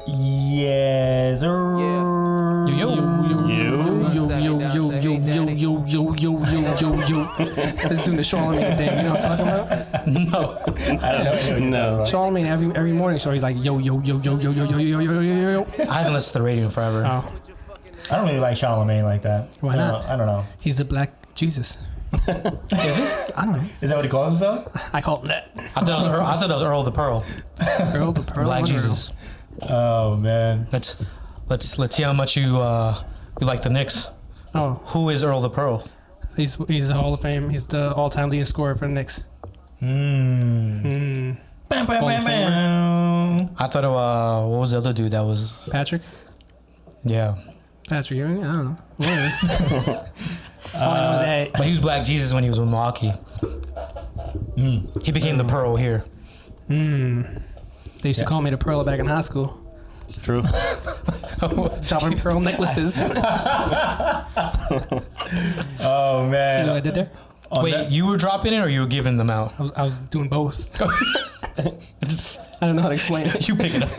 Yes, sir. Let's do the Charlemagne thing. You know what I'm talking about? No, I don't know. No. Charlemagne every morning show. He's like yo. I haven't listened to the radio in forever. Oh, I don't really like Charlemagne like that. Why not? I don't know. he's the Black Jesus. Is it? I don't know. Is that what he calls himself? I call him that. I thought that was Earl the Pearl. Earl the Pearl. Black Jesus. Oh man. Let's see how much you like the Knicks. Oh, Who is Earl the Pearl? he's the Hall of Fame. He's the all-time leading scorer for the Knicks. Bam, bam, Hall of bam, bam. I thought what was the other dude that was? Patrick Ewing. I don't know. Whatever. All I know is that But he was Black Jesus when he was with Milwaukee. He became the Pearl here. they used to call me the Pearl back in high school. It's true. Dropping pearl necklaces. See Oh what I man. did there? On Wait, that- you were dropping it or you were giving them out? I was doing both. I don't know how to explain it. You pick it up.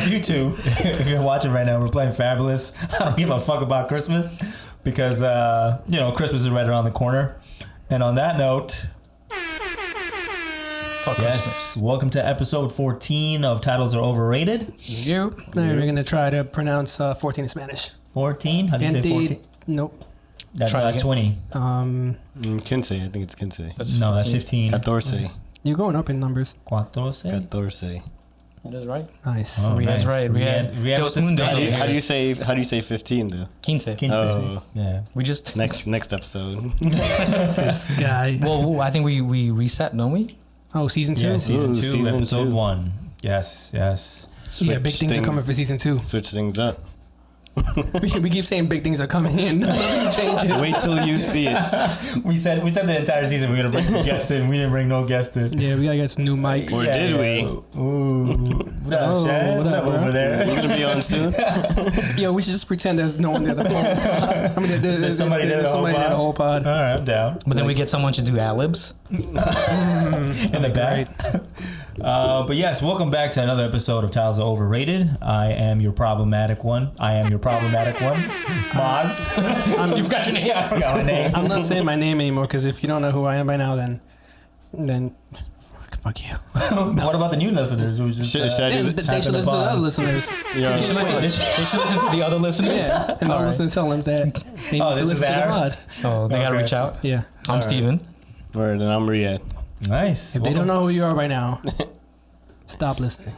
you two, if you're watching right now, we're playing Fabulous. I don't give a fuck about Christmas because Christmas is right around the corner. And on that note, Fuck yes, welcome to episode 14 of Titles Are Overrated. You. Now we're gonna try to pronounce 14 in Spanish. 14? How do you say 14? Nope. That's Try again. 20. Kinsey. I think it's Kinsey. No, that's 15. Catorce. You're going up in numbers. Catorce? Catorce. That is right. Nice. Oh, That's nice. right. Riyad Dos with the Mundos. Spanish. How do you say 15 though? 15. 15. Oh. Yeah. We just. Next episode. This guy. Well, I think we reset, don't we? Oh, season 2? Yeah, season Ooh, 2, season episode 2. 1. Yes. Yeah, big Switch things are coming for season 2. Switch things up. we keep saying big things are coming in. Nothing changes. Wait till you see it. We said the entire season we're gonna bring a guest in. We didn't bring no guest in. Yeah, we gotta get some new mics. Or did we? Ooh. What up, Oh, Shad? what What up, up over bro? there? We're gonna be on soon. Yo, we should just pretend there's no one there the whole I mean, there's somebody there the whole somebody there the whole pod. All right, I'm down. But then we get someone to do ad-libs. In the back. But yes, welcome back to another episode of Titles Are Overrated. I am your problematic one. Maz. You forgot your name. Yeah, I forgot my name. I'm not saying my name anymore because if you don't know who I am by now, then fuck you. What about the new listeners? Who just, Should I do They the, should listen to the other listeners. yeah. They should listen to the other listeners. Yeah, and I'll listen and tell them that they need to this is listen to the ours? pod. Oh, they gotta Okay. reach out. Yeah. I'm Stephen. Word, and I'm Riyad. Nice. If they don't know who you are by now, stop listening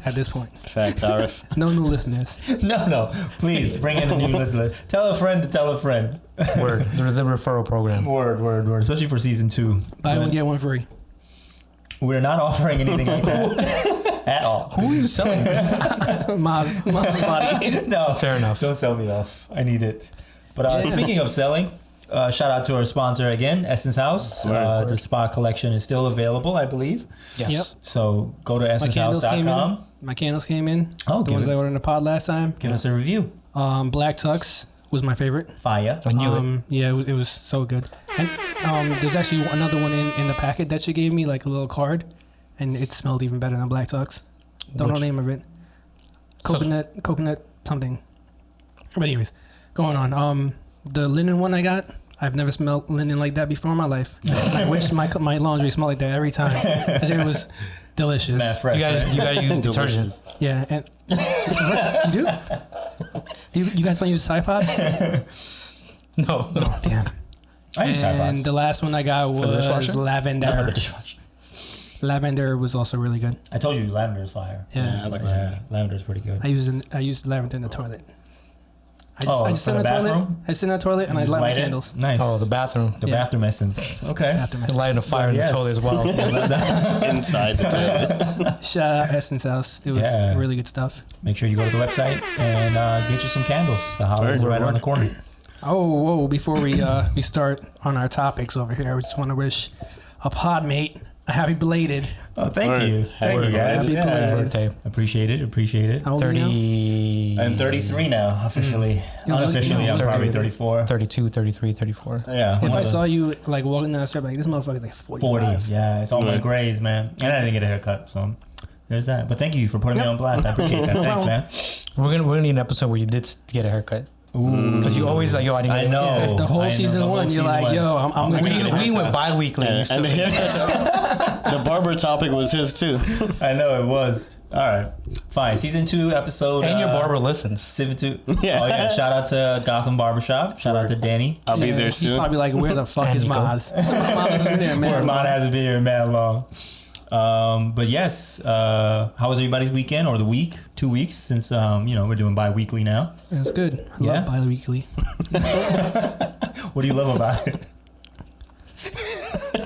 at this point. Facts, Arif. No new listeners. No. Please bring in a new listener. Tell a friend to tell a friend. Word. The referral program. Word. Especially for season 2. Buy one, get one free. We're not offering anything like that at all. Who are you selling? Maz body. No, Fair enough. Don't sell me off. I need it. But speaking of selling, shout out to our sponsor again, Essence Haus. The spa collection is still available, I believe. Yes. Yep. So go to My candles came in. essencehaus.com. My candles came in. Oh, The give ones I it- ordered in the pod last time. Give us a review. Black Tux was my favorite. Fire. I knew it. Yeah, it was so good. And there's actually another one in the packet that she gave me, like a little card, and it smelled even better than Black Tux. Don't know the name of it. Coconut something. But anyways, going on. The linen one I got, I've never smelled linen like that before in my life. I wish my laundry smelled like that every time. I think it was delicious. Mad fresh. You guys use detergent. Yeah, and you do? You guys don't use Tide Pods? No. Damn. I use Tide And Pods. the last one I got the dishwasher? was For the lavender. dishwasher. Lavender was also really good. I told you lavender is fire. Yeah. I like that. Yeah, lavender is pretty good. I used lavender in the toilet. I Oh, just sit for in the the toilet. bathroom? I sit in the toilet and I You just light my light it? candles. Nice. Oh, the bathroom. The Yeah. bathroom essence. Okay. Bathroom essence. Lighting a fire in the Yes. toilet as well. Inside the toilet. Shout out Essence Haus. It was Yeah. really good stuff. Make sure you go to the website and get you some candles. The holidays are right around the corner. Oh, before we start on our topics over here, we just want to wish a podmate a happy belated. Oh, thank Word. you. Thank you, guys. Happy Yeah. belated. Birthday. Appreciate it. How old are you now? 30. I'm 33 now, officially. You know, Unofficially, I'm 30, probably 34. 32, 33, 34. Yeah. If one I of saw you like walking down the street, like this motherfucker's like 45. 40. Yeah, it's all my Right. grays, man. And I didn't get a haircut, so there's that. But thank you for putting me on blast. I appreciate that. Thanks, man. We're gonna need an episode where you did get a haircut. Ooh. Because you always like, yo, I didn't I get a know. haircut. The whole I know, season the whole one, you're season like, one. yo, I'm gonna get a We haircut. went bi-weekly. And the haircuts, the barber topic was his too. I know it was. All right. Fine. Season 2, episode. And your barber listens. Season 2. Yeah. Oh, yeah. Shout out to Gotham Barbershop. Shout out to Danny. I'll be Yeah, there He's soon. probably like, where the fuck And is Nico. Maz? Maz in there, Where man. mine hasn't been here mad long. But yes, how was everybody's weekend or the week? 2 weeks since we're doing bi-weekly now. It was good. I Yeah. love bi-weekly. What do you love about it?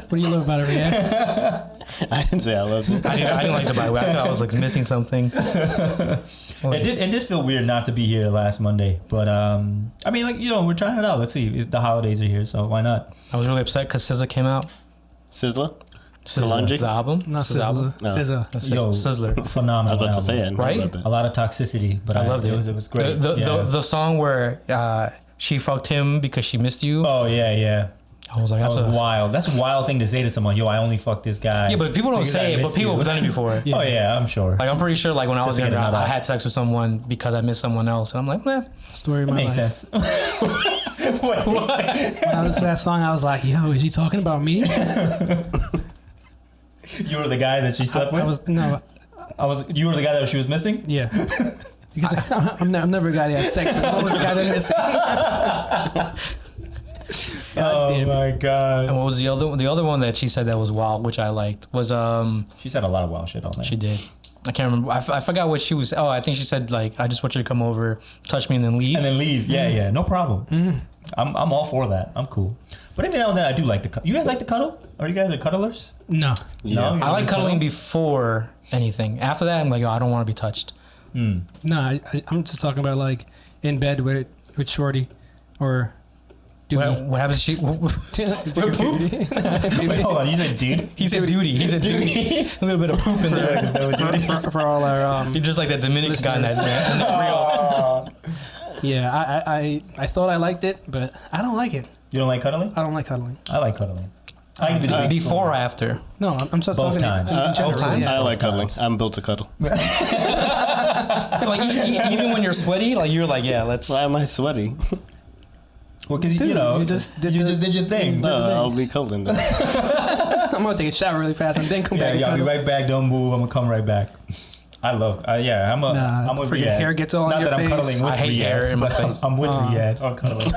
What do you love about it, Riyad? I didn't say I loved it. I didn't like the bi-weekly. I thought I was like missing something. It did feel weird not to be here last Monday, but I mean, like, we're trying it out. Let's see. The holidays are here, so why not? I was really upset because SZA came out. Sizzler? SZA, Solange? the album. Not SZA album. Sizzler. No. Scissor. That's Yo. Sizzler. I Phenomenal. was about to say album. it. Right? A lot of toxicity, but I loved it. It was great. The song where she fucked him because she missed you. Oh yeah. I was like, That that's was a wild. That's a wild thing to say to someone. Yo, I only fucked this guy. yeah, but people don't because I say it. But missed people you. have done it before. Yeah. Oh yeah, I'm sure. Like I'm pretty sure, like when I Just was to get younger, a nut I out. had sex with someone because I missed someone else, and I'm like, man, Story of That my makes life. sense. Wait, When I listened to that song, I was like, yo, is he talking about me? you were the guy that she slept with. You were the guy that she was missing. Yeah. Because I'm never a guy that has sex with. What was the guy that missing? God damn it. My god. and what was the other one that she said that was wild, which I liked, was She said a lot of wild shit on there. she did. I can't remember. I forgot what she was. Oh, I think she said like, I just want you to come over, touch me, and then leave. And then leave. Yeah, no problem. I'm all for that. I'm cool. But every now and then I do like to cuddle. You guys like to cuddle? Are you guys the cuddlers? No. Yeah. No? You I don't like do cuddling cuddle? before anything. After that, I'm like, oh, I don't want to be touched. No, I'm just talking about like in bed with Shorty or Duty. What happens? Wait, hold on. You said dude? He said duty. He said duty. A little bit of poop in there. for all our You're just like that Dominican guy in that in that reel. yeah, I thought I liked it, but I don't like it. You don't like cuddling? I don't like cuddling. I like cuddling. I can do the Before or after? No, I'm just Both talking times. in general. Both times? I like cuddling. times. I'm built to cuddle. Like even when you're sweaty, like you're like, yeah, let's. Why am I sweaty? Well, because Dude, you you just did your thing. No, I'll be cuddling then. I'm gonna take a shower really fast and then come Yeah, back. y'all and be cuddle. right back. Don't move. I'm gonna come right back. I love. Yeah, I'm with freaking Riyad. hair gets all Not in your that I'm face. cuddling with I hate Riyad, hair in my but face. I'm with Riyad on cuddling.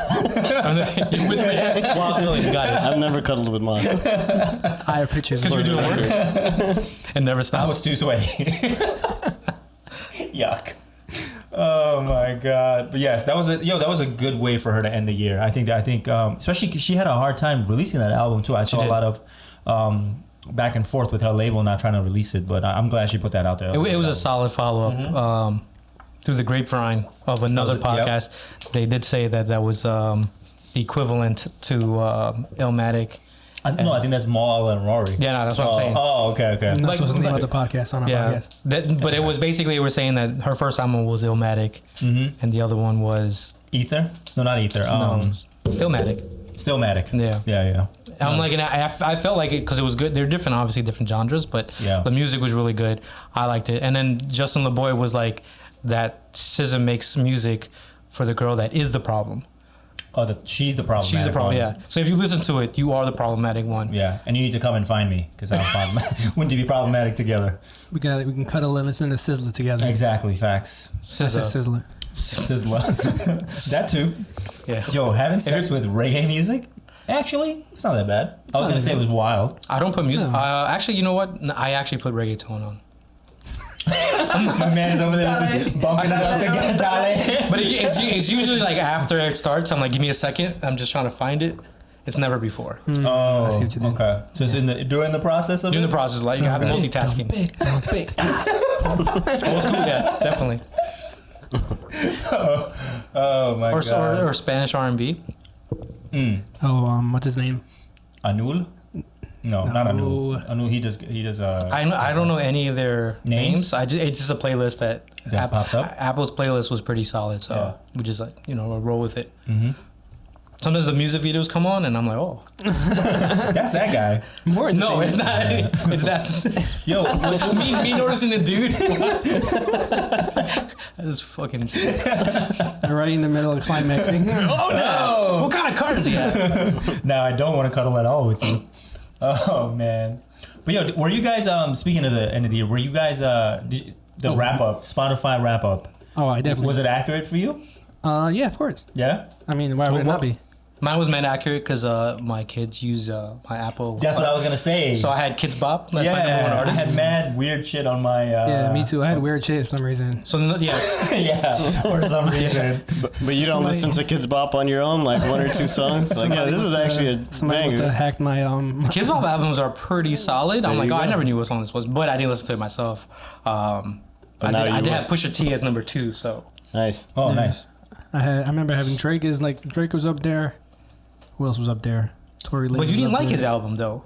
You're with me. Well, cuddling, you got it. I've never cuddled with mine. I have pictures. Because you're doing work and never I stop. was too sweaty. Yuck. Oh my god! But yes, that was a good way for her to end the year. I think especially because she had a hard time releasing that album too. I saw a did. lot of back and forth with her label not trying to release it, but I'm glad she put that out there. It was a solid follow up through the grapevine of another Was it? Yep. podcast. They did say that was the equivalent to Illmatic. No, I think that's Maul and Rory. Yeah, no, that's what I'm saying. Oh, okay. I'm not Like- supposed to name like- out the podcast on our Yeah, podcast. but it was basically they were saying that her first album was Illmatic, and the other one was Ether? No, not Ether. Stillmatic. Stillmatic. Yeah. Yeah. I'm like, and I felt like it because it was good. They're different, obviously different genres, but Yeah. the music was really good. I liked it. And then Justin LeBoy was like, that SZA makes music for the girl that is the problem. Oh, she's the problematic She's the problem, one. yeah. So if you listen to it, you are the problematic one. Yeah, and you need to come and find me because I'm problematic. Wouldn't you be problematic together? We can cuddle and listen to Sizzler together. Exactly, facts. I said SZA. Sizzler. Sizzler. That too. Yeah. Yo, having sex with reggae music? Actually, it's not that bad. I was going to say it was wild. I don't put music. Actually, you know what? No, I actually put reggaeton on. My man's over there bumping it up together, darling. But it's usually like after it starts, I'm like, give me a second. I'm just trying to find it. It's never before. Oh, I see what you did. okay. So it's during the process of During it? the process, like I'm multitasking. Big. Old school, yeah, definitely. Oh my god. Or Spanish R&B. Oh, what's his name? Anul? No, not Anu. Anu, he does. I don't know any of their names. It's just a playlist that pops up. Apple's playlist was pretty solid, so we just roll with it. Mm-hmm. Sometimes the music videos come on, and I'm like, oh, that's that guy. No, it's not. It's that. Yo, me noticing the dude. That's fucking sick. Right in the middle of climaxing. Oh no! What kind of car is he at? Now I don't want to cuddle at all with you. Oh man. But yo, were you guys speaking of the end of the year? Were you guys wrap up, Spotify wrap up? Oh, I definitely. Was it accurate for you? Yeah, of course. Yeah. I mean, why would it not be? Mine was mad accurate because my kids use my Apple. That's what I was gonna say. So I had Kids Bop. That's my number one artist. I had mad weird shit on my. Yeah, me too. I had weird shit for some reason. So yes, yeah, for some reason. But you don't listen to Kids Bop on your own, like one or two songs. Like, yeah, this is actually a somebody must banger. have hacked my Kids Bop albums are pretty solid. I'm like, I never knew what song this was, but I didn't listen to it myself. I did have Pusha T as number 2. So nice. Oh, nice. I remember having Drake was up there. Who else was up there? Tory Lanez. But you didn't was up like there. his album though.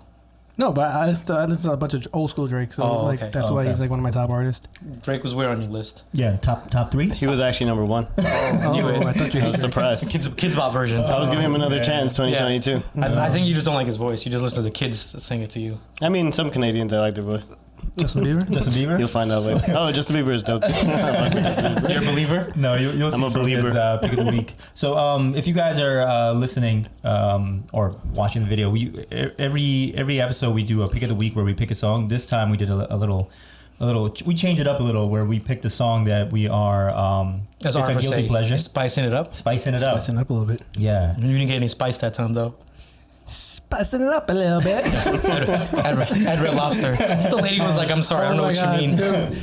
No, but I listened to a bunch of old school Drake, so okay. that's why he's like one of my top artists. Drake was where on your list? Yeah, top 3. He was actually number 1. I thought you I was hated surprised. Kids Bop version. I was giving him another chance, 2022. I think you just don't like his voice. You just listen to the kids sing it to you. I mean, some Canadians, I like their voice. Justin Bieber. Justin Bieber. You'll find out later. Oh, Justin Bieber is dope. You're a believer? No, you'll see I'm a from believer. his pick of the week. So if you guys are listening or watching the video, every episode we do a pick of the week where we pick a song. This time we did a little. We changed it up a little where we picked a song that we are. As it's a Arif would guilty say, pleasure. Spicing it up. Spicing it up a little bit. Yeah. You didn't get any spice that time though. Spicing it up a little bit. At Red Lobster. The lady was like, I'm sorry, I don't know what you mean. Dude.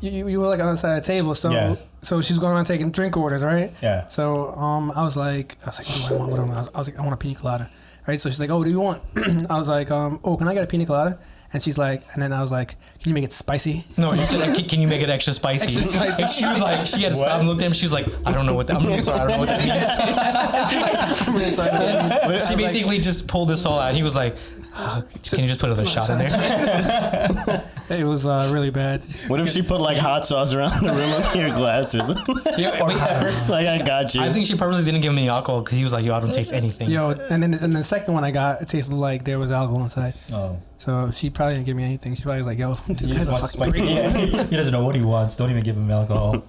You were like on the side of the table, so she's going around taking drink orders, right? Yeah. So I was like, what do I want? I was like, I want a pina colada, right? So she's like, oh, what do you want? I was like, oh, can I get a pina colada? And she's like, and then I was like, can you make it spicy? No, you said, like, can you make it extra spicy? Extra spicy. And she was like, she had to stop and look at him. She was like, I don't know what that. I'm really sorry, I don't know what that means. I'm really sorry. That means. She basically just pulled this all out. He was like, can you just put another shot in there? It was really bad. What if she put like hot sauce around the rim of your glass or something? It's like, I got you. I think she purposely didn't give him any alcohol because he was like, yo, I don't taste anything. Yo, and then the second one I got, it tasted like there was alcohol inside. Oh. So she probably didn't give me anything. She probably was like, yo, this guy's a fucking spicy. Yeah. He doesn't know what he wants. Don't even give him alcohol.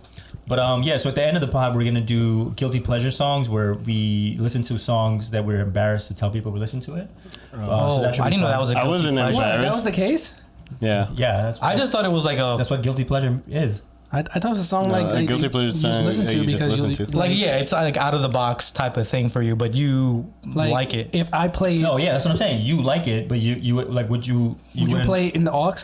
But so at the end of the pod, we're gonna do guilty pleasure songs where we listen to songs that we're embarrassed to tell people we listen to it. So that should I be didn't know fun. that was a I guilty wasn't pleasure. embarrassed. That was the case? Yeah. Yeah, I just thought it was like that's what guilty pleasure is. I thought it was a song No, like a that guilty you pleasure just song listen that to you just because listen to. like it's like out of the box type of thing for you, but you like it. If I play, No, yeah, that's what I'm saying. You like it, but you like would you would you play it in the aux,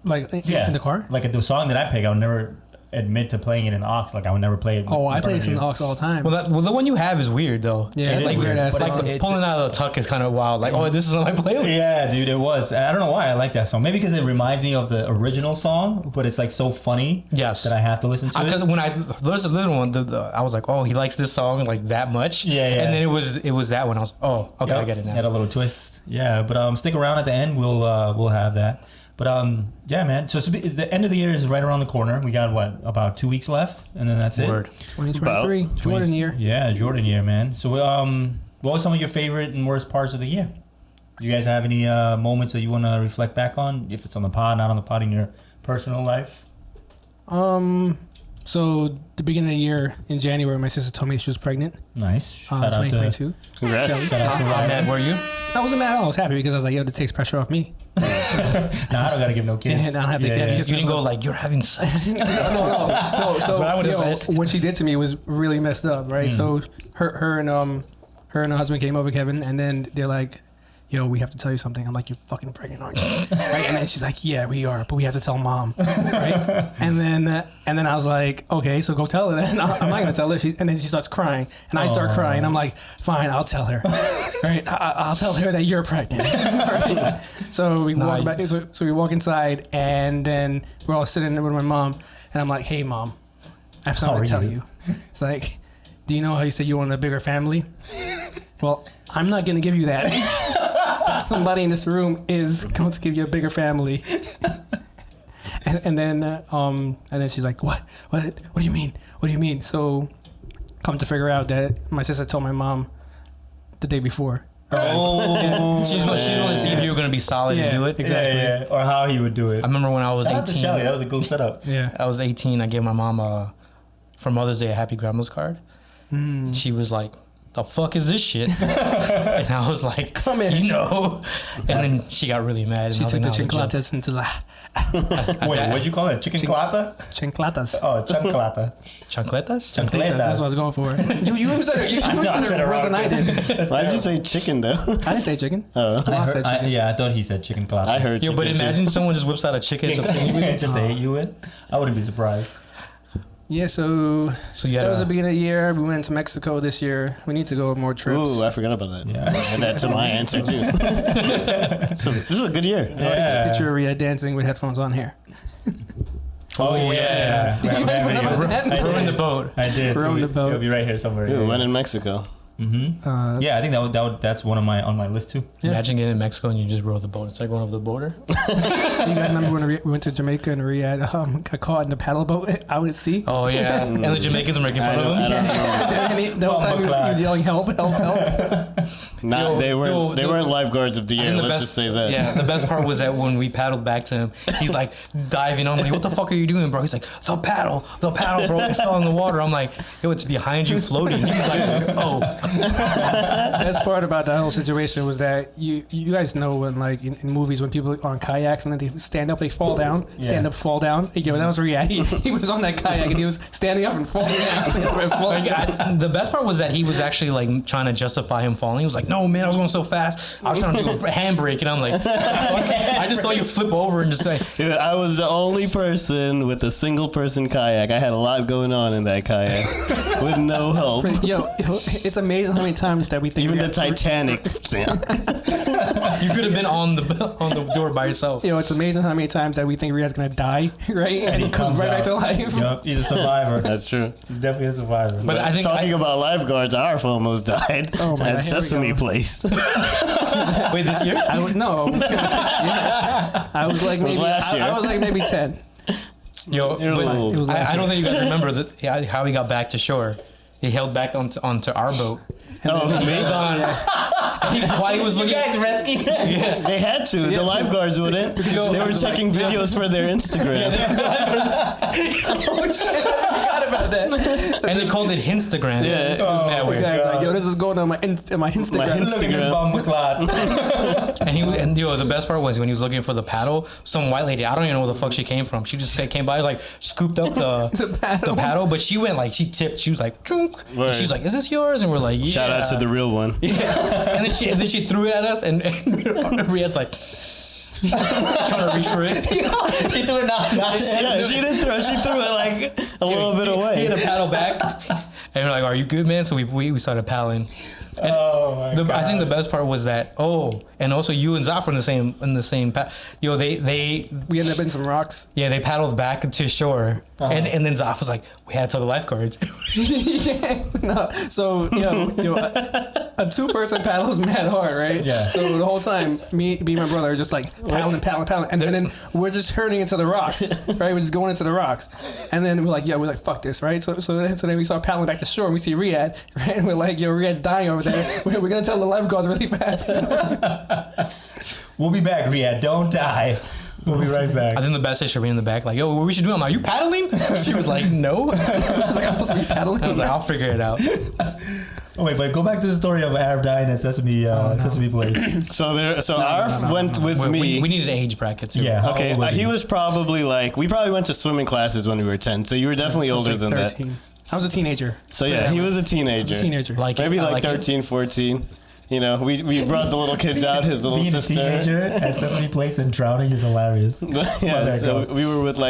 like in the car? Like the song that I pick, I would never admit to playing it in the aux. Like I would never play it. Oh, I play it in the aux all the time. Well, the one you have is weird though. Yeah, it's is like weird ass. but song. it's- Pulling out of the tuck is kind of wild. Like, oh, this is on my playlist. Yeah, dude, it was. I don't know why I like that song. Maybe because it reminds me of the original song, but it's like so funny. Yes. That I have to listen to Because it. when there's a little one, I was like, oh, he likes this song like that much. Yeah. And then it was that one. I was, oh, okay, I get it now. Had a little twist. Yeah, but stick around at the end. We'll have that. But yeah, man. So the end of the year is right around the corner. We got about 2 weeks left, and then that's Word. it. 2023, Jordan year. Yeah, Jordan year, man. So what were some of your favorite and worst parts of the year? You guys have any moments that you want to reflect back on? If it's on the pod, not on the pod, in your personal life? So the beginning of the year in January, my sister told me she was pregnant. Nice. Shout out 2022. Congrats. Shout out to How Riyad. mad were you? I wasn't mad at all. I was happy because I was like, yo, this takes pressure off me. Nah, I don't gotta give no kids. Yeah, I don't have to Yeah. You didn't go like, you're having sex. No. So what I would've said. what she did to me was really messed up, right? So her and her husband came over, Kevin, and then they're like, yo, we have to tell you something. I'm like, you're fucking pregnant, aren't you? Right? And then she's like, yeah, we are, but we have to tell mom. Right? And then I was like, okay, so go tell her then. I'm not gonna tell her. And then she starts crying, and I start crying. I'm like, fine, I'll tell her. Right? I'll tell her that you're pregnant. Right? So we walk back. So we walk inside, and then we're all sitting there with my mom, and I'm like, hey, mom, I have something to tell you. It's like, do you know how you said you wanted a bigger family? Well, I'm not gonna give you that. somebody in this room is going to give you a bigger family. And then she's like, what do you mean? What do you mean? So come to figure out that my sister told my mom the day before. Oh, She's going to see if you were going to be solid and do it. Exactly. Yeah, or how he would do it. I remember when I was Shout out to 18. Shelly. That was a cool setup. Yeah. I was 18. I gave my mom for Mother's Day a Happy Grandma's card. She was like, "The fuck is this shit?" And I was like, Come here. you know. And then she got really mad. She and I took the was like, "Nah, chinclatas into the Wait, what'd you call it? Chicken clata? chinclatas. Oh, chanclata. Chancletas? Chancletas. That's what I was going for. You said it. You said it worse than I did. Why'd you say chicken though? I didn't say chicken. Oh, I said chicken. I thought he said chicken clata. I heard. Yo, but chicken, too. imagine someone just whips out a chicken just to eat with. just to hit you with. I wouldn't be surprised. Yeah, so So you had that was the a, beginning of the year. We went to Mexico this year. We need to go on more trips. Ooh, I forgot about that. Yeah. Add that to my answer too. So this is a good year. Yeah. Picture of Riyad dancing with headphones on here. Oh yeah. Did you guys remember that? ruin the boat. I did. Rowing the boat. It'll be right here somewhere. Ooh, when in Mexico. Mm-hmm. Yeah, I think that's one of my on my list too. Yeah. Imagine getting in Mexico and you just row the boat. It's like one of the border. Do you guys remember when we went to Jamaica and Riyad got caught in the paddle boat out at sea? Oh yeah, and the Jamaicans were making fun of him. The whole time he was yelling, "Help! Help! Help!" They weren't lifeguards of the I year. think Let's just say that. Yeah, the best part was that when we paddled back to him, he's like diving. I'm like, "What the fuck are you doing, bro?" He's like, the paddle, bro." It fell in the water. I'm like, "Yo, it's behind you, floating." He's like, "Oh." Best part about that whole situation was that you guys know when like in movies when people are on kayaks and then they stand up, they fall down, stand up, fall down. Yo, that was Riyad. He was on that kayak and he was standing up and falling down, standing up and falling down. The best part was that he was actually like trying to justify him falling. He was like, "No, man, I was going so fast. I was trying to do a handbrake," and I'm like, "Fuck, I just saw you flip over and just say." Dude, I was the only person with a single person kayak. I had a lot going on in that kayak with no help. Yo, it's amazing how many times that we think Even we the have- Titanic sank. You could have been on the door by yourself. Yo, it's amazing how many times that we think Riyad's gonna die, right? And he comes right back to life. Yep, he's a survivor. That's true. He's definitely a survivor. But I think Talking about lifeguards, Arif almost died Oh my God, at here we Sesame go. Place. wait, this year? I would no. I was like maybe last year. I was like maybe 10. Yo, You're but old. It was last I don't year. think you guys remember that how he got back to shore. He held back onto our boat. Oh, me? While he was looking, rescued They had to. The lifeguards wouldn't. They were taking videos for their Instagram. Oh shit! I forgot about that. and they called it Hinstagram. Yeah. It was mad The weird. guy's like, yo, this is going on my Instagram. My Instagram. And yo, the best part was when he was looking for the paddle. Some white lady, I don't even know where the fuck she came from. She just came by, like scooped up the paddle, but she went like she tipped. She was like, "Chunk." Word. And she's like, "Is this yours?" And we're like, "Yeah." Shout out to the real one. And then she threw it at us, and Riyad's like trying to reach for it. She threw it not. Yeah, she didn't throw. She threw it like a little bit He away. had a paddle back, and we're like, "Are you good, man?" So we started paddling. And Oh my god. I think the best part was that and also you and Zaf were in the same yo they We ended up in some rocks. they paddled back to shore, and then Zaf was like, "We had to tell the lifeguards." Yeah, no. So yo, a 2-person paddle is mad hard, right? Yeah. So the whole time, me and my brother are just like paddling, and then we're just turning into the rocks, right? We're just going into the rocks, and then we're like, fuck this, right? So then we start paddling back to shore, and we see Riyad, right? And we're like, yo, Riyad's dying over there. We're gonna tell the lifeguards really fast. We'll be back, Riyad. Don't die. We'll be right back. I think the best is Shereen in the back, like, "Yo, what we should do?" I'm like, "You paddling?" She was like, "No." I was like, I'm supposed to be paddling. I was like, "I'll figure it out." Oh, wait, but go back to the story of Arif dying at Sesame Place. So Arif went with me. We need an age bracket too. Yeah. Okay, How old was he was probably we probably went to swimming classes when we were 10, so you were definitely older than that. 13. I was a teenager. So yeah, he was a I teenager. was a teenager. Maybe I like 13, 14. You know, we brought the little kids out, his little Being sister. a teenager at Sesame Place and drowning is hilarious. Yeah, that so go? we were with the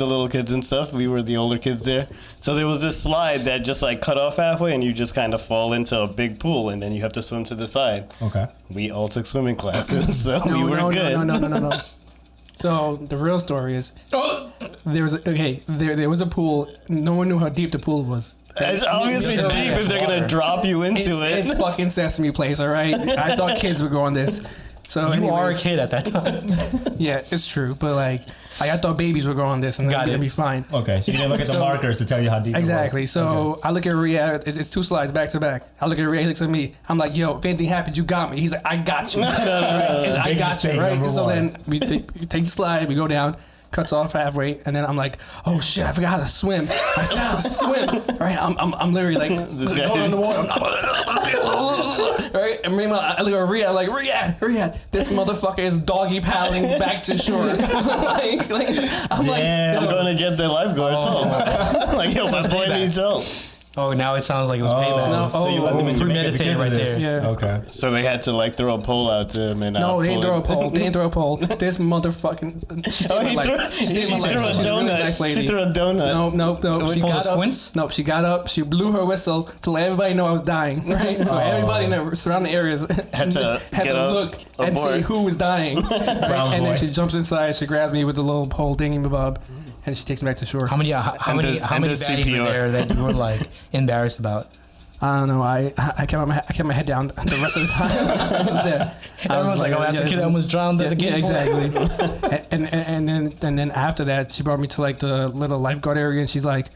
little kids and stuff. We were the older kids there. So there was this slide that just cut off halfway and you just kind of fall into a big pool and then you have to swim to the side. Okay. We all took swimming classes, so we were no, good. No. So the real story is there was a pool. No one knew how deep the pool was. It's obviously Yeah. deep if they're going to drop you into It's it. fucking Sesame Place, all right? I thought kids would go on this. So You are a anyways, kid at that time. Yeah, it's true. But like I thought babies would grow on this and Got it'd it. be fine. Okay, so you didn't look at the So- markers to tell you how deep Exactly. it was. So Okay. I look at Riyad. It's 2 slides back to back. I look at Riyad. He looks at me. I'm like, yo, if anything happened, you got me. He's like, I got you. Right? He's like, I Big got mistake, you. Right. number So one. then we take the slide. We go down. Cuts off halfway, and then I'm like, "Oh shit! I forgot how to swim. I forgot how to swim." Right? I'm literally like guy going in is- the water. Right? And meanwhile, I look at Riyad. I'm like, Riyad, this motherfucker is doggy paddling back to shore. like, I'm like, Damn. I'm going to get the lifeguards home. Like, yo, my boy payback. needs help. Oh, now it sounds like it was payback. No, so you let them in Jamaica premeditated because of right this. there. Yeah. Okay. So they had to like throw a pole out to him and No, they didn't throw a pull pole. it. They didn't throw a pole. This motherfucking. She saved Oh, my he life. threw, She she saved my life. threw a She's a really nice donut. lady. She threw a donut. No. She pull got the up. squints? No, she got up. She blew her whistle to let everybody know I was dying. Right. So everybody in the surrounding areas Had to get up, look and abort. see who was dying. Right? Brown And boy. then she jumps inside. She grabs me with the little pole dingy bob, and she takes me back to shore. How many does baddies CPR. were there that you were like embarrassed about? I don't know. I kept my head down the rest of the time. I was there. Everyone's like, "Oh, that's the kid that almost drowned at the yeah, kiddie pool." exactly. and then after that, she brought me to like the little lifeguard area, and she's like,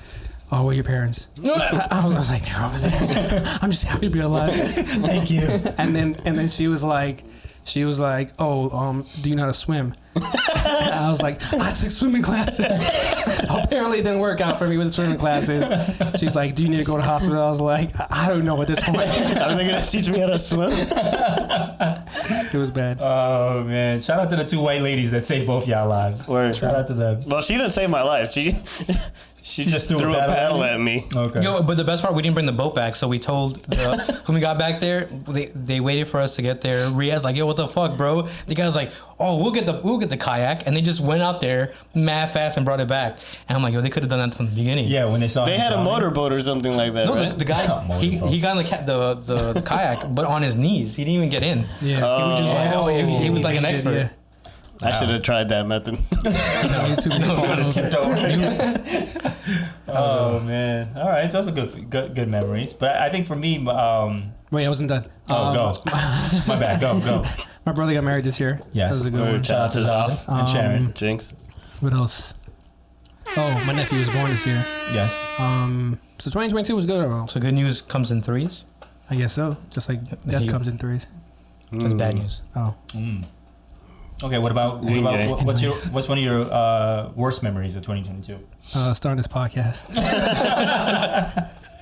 "Oh, where are your parents?" I was like, "They're over there." I'm just happy to be alive. Thank you. And then she was like, "Oh, do you know how to swim?" And I was like, "I took swimming classes." Apparently, it didn't work out for me with the swimming classes. She's like, "Do you need to go to the hospital?" I was like, "I don't know at this point." Are they going to teach me how to swim? It was bad. Oh man! Shout out to the 2 white ladies that saved both y'all lives. Word. Shout out to them. Well, she didn't save my life. She just threw a paddle at me. Okay. Yo, but the best part, we didn't bring the boat back, so we told when we got back there, they waited for us to get there. Riyad's like, "Yo, what the fuck, bro?" The guy's like, "Oh, we'll get the kayak," and they just went out there mad fast and brought it back. And I'm like, "Yo, they could have done that from the beginning." Yeah, when they saw They him had a drowning. motorboat or something like that, No, right? the guy he got in the kayak, but on his knees. He didn't even get in. Yeah. He was just like, oh, he was like an He did, expert. yeah. I should have tried that method. Oh man! All right, so those are good memories. But I think for me, Wait, I wasn't done. go. My bad. Go. My brother got married this year. Yes. That was a good Word. one. Shout out to Zaf and Sharon. Jinx. What else? Oh, my nephew was born this year. Yes. So 2022 was good overall. So good news comes in threes. I guess so. Just like death comes in threes. That's bad news. Oh, Okay. Yeah. What's one of your worst memories of 2022? starting this podcast.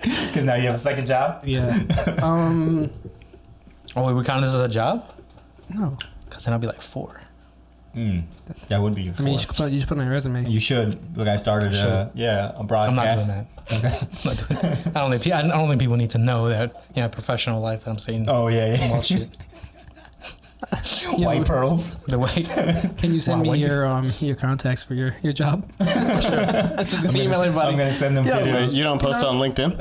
Because now you have a second job. Yeah. Oh, wait, we count this as a job? No. Because then I'll be like 4. That would be your I mean, you fourth. should put it on your resume. You should. Look, I started a I'm broadcast. not doing that. I'm not doing that. I don't think people need to know that professional life that I'm saying Oh yeah. wild shit. Yeah, White pearls. The way Can you send Wow, me when your contacts for your job? Sure. Just gonna email everybody. I'm gonna send them Wait, videos. you don't post on LinkedIn?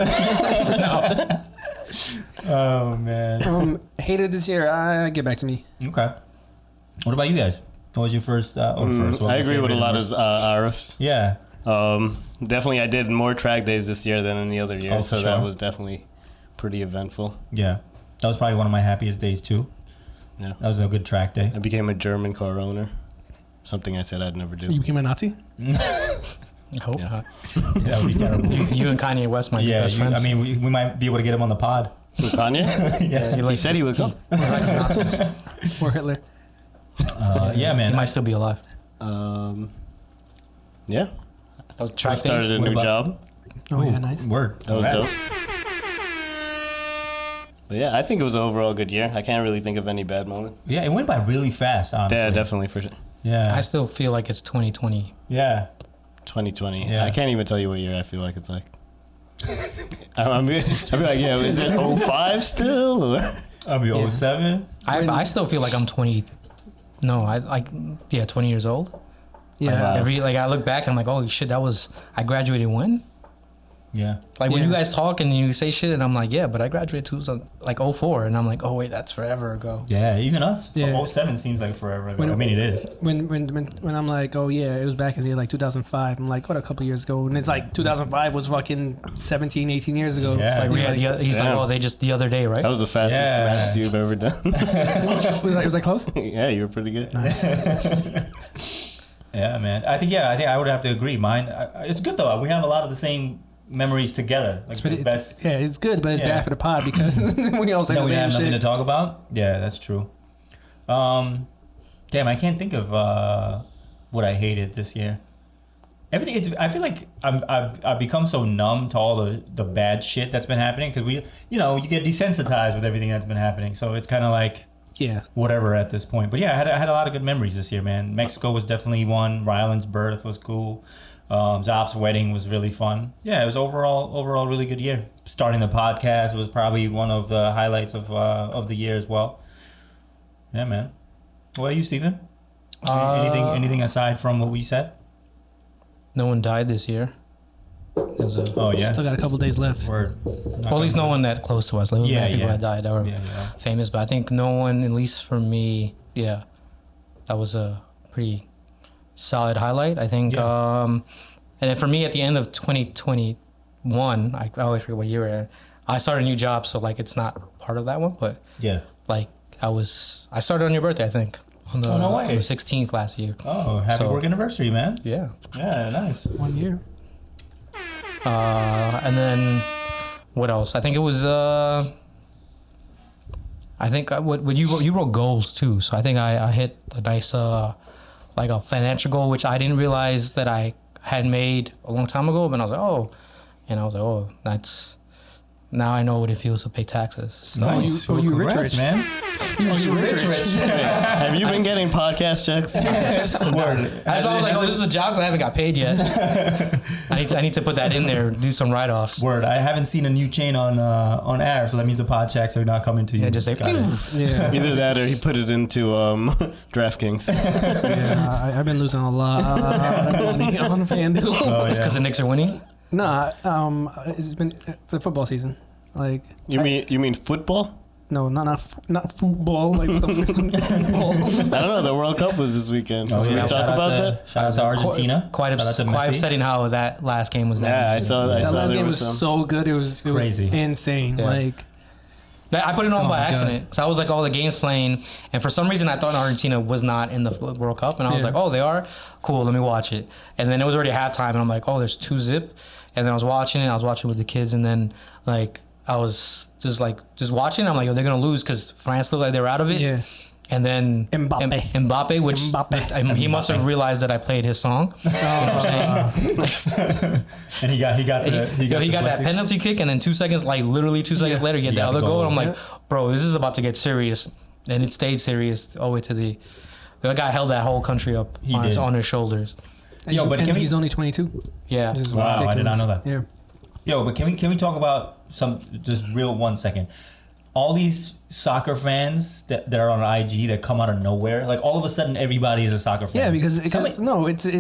Oh man. Hated this year. Get back to me. Okay. What about you guys? What was your first? First. What I was agree your with a favorite lot and of worst? Arifs. Yeah. Definitely, I did more track days this year than any other year, Oh, so for that sure. was definitely pretty eventful. Yeah. That was probably one of my happiest days too. Yeah. That was a good track day. I became a German car owner, something I said I'd never do. You became a Nazi? I hope Yeah. not. That would be terrible. You and Kanye West might be Yeah. best friends. I mean, we might be able to get him on the pod. With Kanye? Yeah. He He said he would come. Or Hitler? Yeah, man. He might still be alive. Yeah. Oh, I track started days. a What new about- job. Oh yeah, nice. Word. That was Congrats. dope. But yeah, I think it was an overall good year. I can't really think of any bad moments. Yeah, it went by really fast. Honestly. Yeah, definitely for sure. Yeah. I still feel like it's 2020. Yeah. 2020. Yeah. I can't even tell you what year I feel like it's like. I'll be like, yeah, is it 05 still? Or? I'll be 07. I still feel like I'm 20. No, 20 years old. Yeah. Wow. I look back and I'm like, holy shit, I graduated when? Yeah. Like when Yeah. you guys talk and you say shit, and I'm like, yeah, but I graduated like 04, and I'm like, oh wait, that's forever ago. Yeah, even us. Yeah. So 07 seems like forever ago. When- I mean, it is. When I'm like, oh yeah, it was back in the year like 2005. I'm like, what, a couple years ago? And it's like 2005 was fucking 17, 18 years ago. Yeah. It's Like like, he's like, Damn. oh, they just the other day, right? That was the fastest Yeah. maths you've ever done. was that close? Yeah, you were pretty good. Yeah, man. I think I would have to agree. Mine. It's good though. We have a lot of the same memories together. Like the best. Yeah, it's good, but it's Yeah. bad for the pod because we all say Then the we same have nothing to shit. talk about. Yeah, that's true. Damn, I can't think of what I hated this year. Everything. I feel like I've become so numb to all the bad shit that's been happening because you get desensitized with everything that's been happening. So it's kind of like Yeah. whatever at this point. But yeah, I had a lot of good memories this year, man. Mexico was definitely one. Ryland's birth was cool. Zop's wedding was really fun. Yeah, it was overall really good year. Starting the podcast was probably one of the highlights of the year as well. Yeah, man. What about you, Stephen? Anything aside from what we said? No one died this year. There was Oh yeah. Still got a couple days left. Word. well, at least no one that close to us. Like, Yeah, people yeah. that died that were Yeah. famous, but I think no one, at least for me, yeah, that was a pretty solid highlight. I think, Yeah. and then for me, at the end of 2021, I always forget what year we're in. I started a new job, so like it's not part of that one, but Yeah. like I started on your birthday, I think, on the, Oh, no way. on the 16th last year. Oh, happy So- work anniversation, man. Yeah. Yeah, nice. 1 year. And then what else? I think it was. I think what you wrote goals too. So I think I hit a nice like a financial goal, which I didn't realize that I had made a long time ago. But I was like, oh, that's. Now I know what it feels to pay taxes. So, Nice. you- oh, you rich, Congrats, rich. man. You rich. Have you been getting podcast checks? Word. I was like, oh, this is a job 'cause I haven't got paid yet. I need to put that in there, do some write offs. Word. I haven't seen a new chain on air, so that means the pod checks are not coming to you. Yeah, just say, Got it. Yeah. Either that or he put it into DraftKings. Yeah, I've been losing a lot of money on FanDuel. Oh, It's because the Knicks are winning. Nah, it's been for the football season. Like, You mean football? no, not football. Like the football. I don't know. The World Cup was this weekend. Oh, Did yeah. we talk about that? Shout out to Argentina. Quite Shout out to quite Messi. upsetting how that last game was. Yeah, I saw That last there game was was some. so good. It was Crazy. insane. Yeah. Like, I put it on Oh by my God. accident. So I was like, all the games playing, and for some reason I thought Argentina was not in the World Cup, and I was Yeah. like, oh, they are? Cool, let me watch it. And then it was already halftime, and I'm like, oh, there's 2-0. And then I was watching with the kids, and then like I was just watching. I'm like, oh, they're gonna lose because France looked like they were out of it. yeah. And then Mbappe. Mbappe, which Mbappe. he must have realized that I played his song. You know what I'm saying? And he got He got that blessings. penalty kick, and then 2 seconds, like literally 2 seconds later, he had He the got other the goal. goal. And I'm like, bro, this is about to get serious, and it stayed serious all the way to the guy held that whole country up He on his, did. on his shoulders. Yo, but and can we- he's only 22. Yeah, Which is Wow, I did not ridiculous. know that. Yeah. Yo, but can we talk about some just real 1 second? All these soccer fans that are on IG that come out of nowhere, like all of a sudden everybody is a soccer fan. Yeah, because Somebody-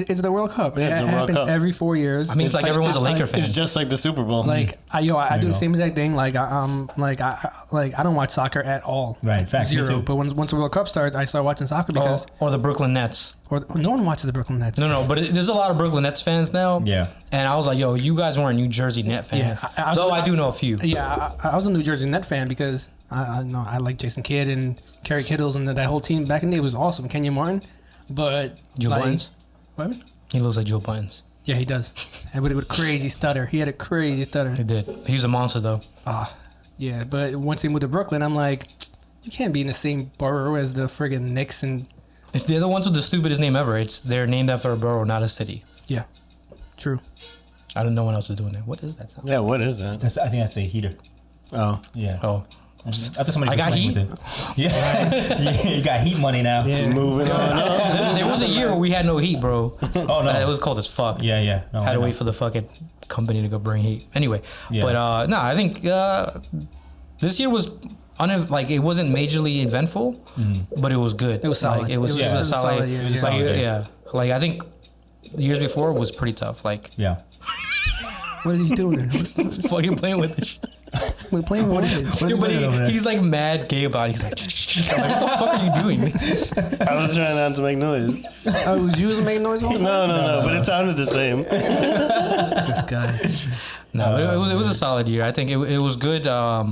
it's the World Cup. Yeah, It it's the World happens Cup. every 4 years. I mean, it's like everyone's a Laker fan. It's just like the Super Bowl. Like I do you the go. same exact thing. Like I don't watch soccer at all. Right, facts, me Zero. too. But once the World Cup starts, I start watching soccer because or the Brooklyn Nets. or no one watches the Brooklyn Nets. No, but there's a lot of Brooklyn Nets fans now. Yeah. And I was like, yo, you guys weren't New Jersey Net fans. Yeah, I was- Though I do know a few. Yeah, I was a New Jersey Net fan because I know I like Jason Kidd and Kerry Kittles and that whole team back in the day was awesome. Kenyon Martin, but Joe like, Buttons. What? He looks like Joe Buttons. Yeah, he does. And with a crazy stutter, he had a crazy stutter. He did. He was a monster though. Yeah, but once he moved to Brooklyn, I'm like, you can't be in the same borough as the friggin' Knicks and It's the other ones with the stupidest name ever. They're named after a borough, not a city. yeah, true. I don't know one else is doing that. What is that sound? yeah, what is that? I think that's a heater. Oh, Yeah. Oh, I thought somebody I was got playing heat? with it. Yeah. You got heat money now. Yeah. moving on up. there was a year where we had no heat, bro. Oh no. It was cold as fuck. Yeah. No, Had I to know. wait for the fucking company to go bring heat. Anyway, Yeah. but no, I think this year was it wasn't majorly eventful, but it was good. It was solid. Like, it was Yeah. a solid. year, It was a yeah. solid year. Yeah, like I think the years before was pretty tough. Like Yeah. What is he doing there? Fucking playing with this. We're playing with it. Dude, but he's like mad gay about it. He's like, I'm like, what the fuck are you doing? I was trying not to make noise. Oh, it was you was making noise all the time? No, but it sounded the same. This guy. No, but it was a solid year. I think it was good. I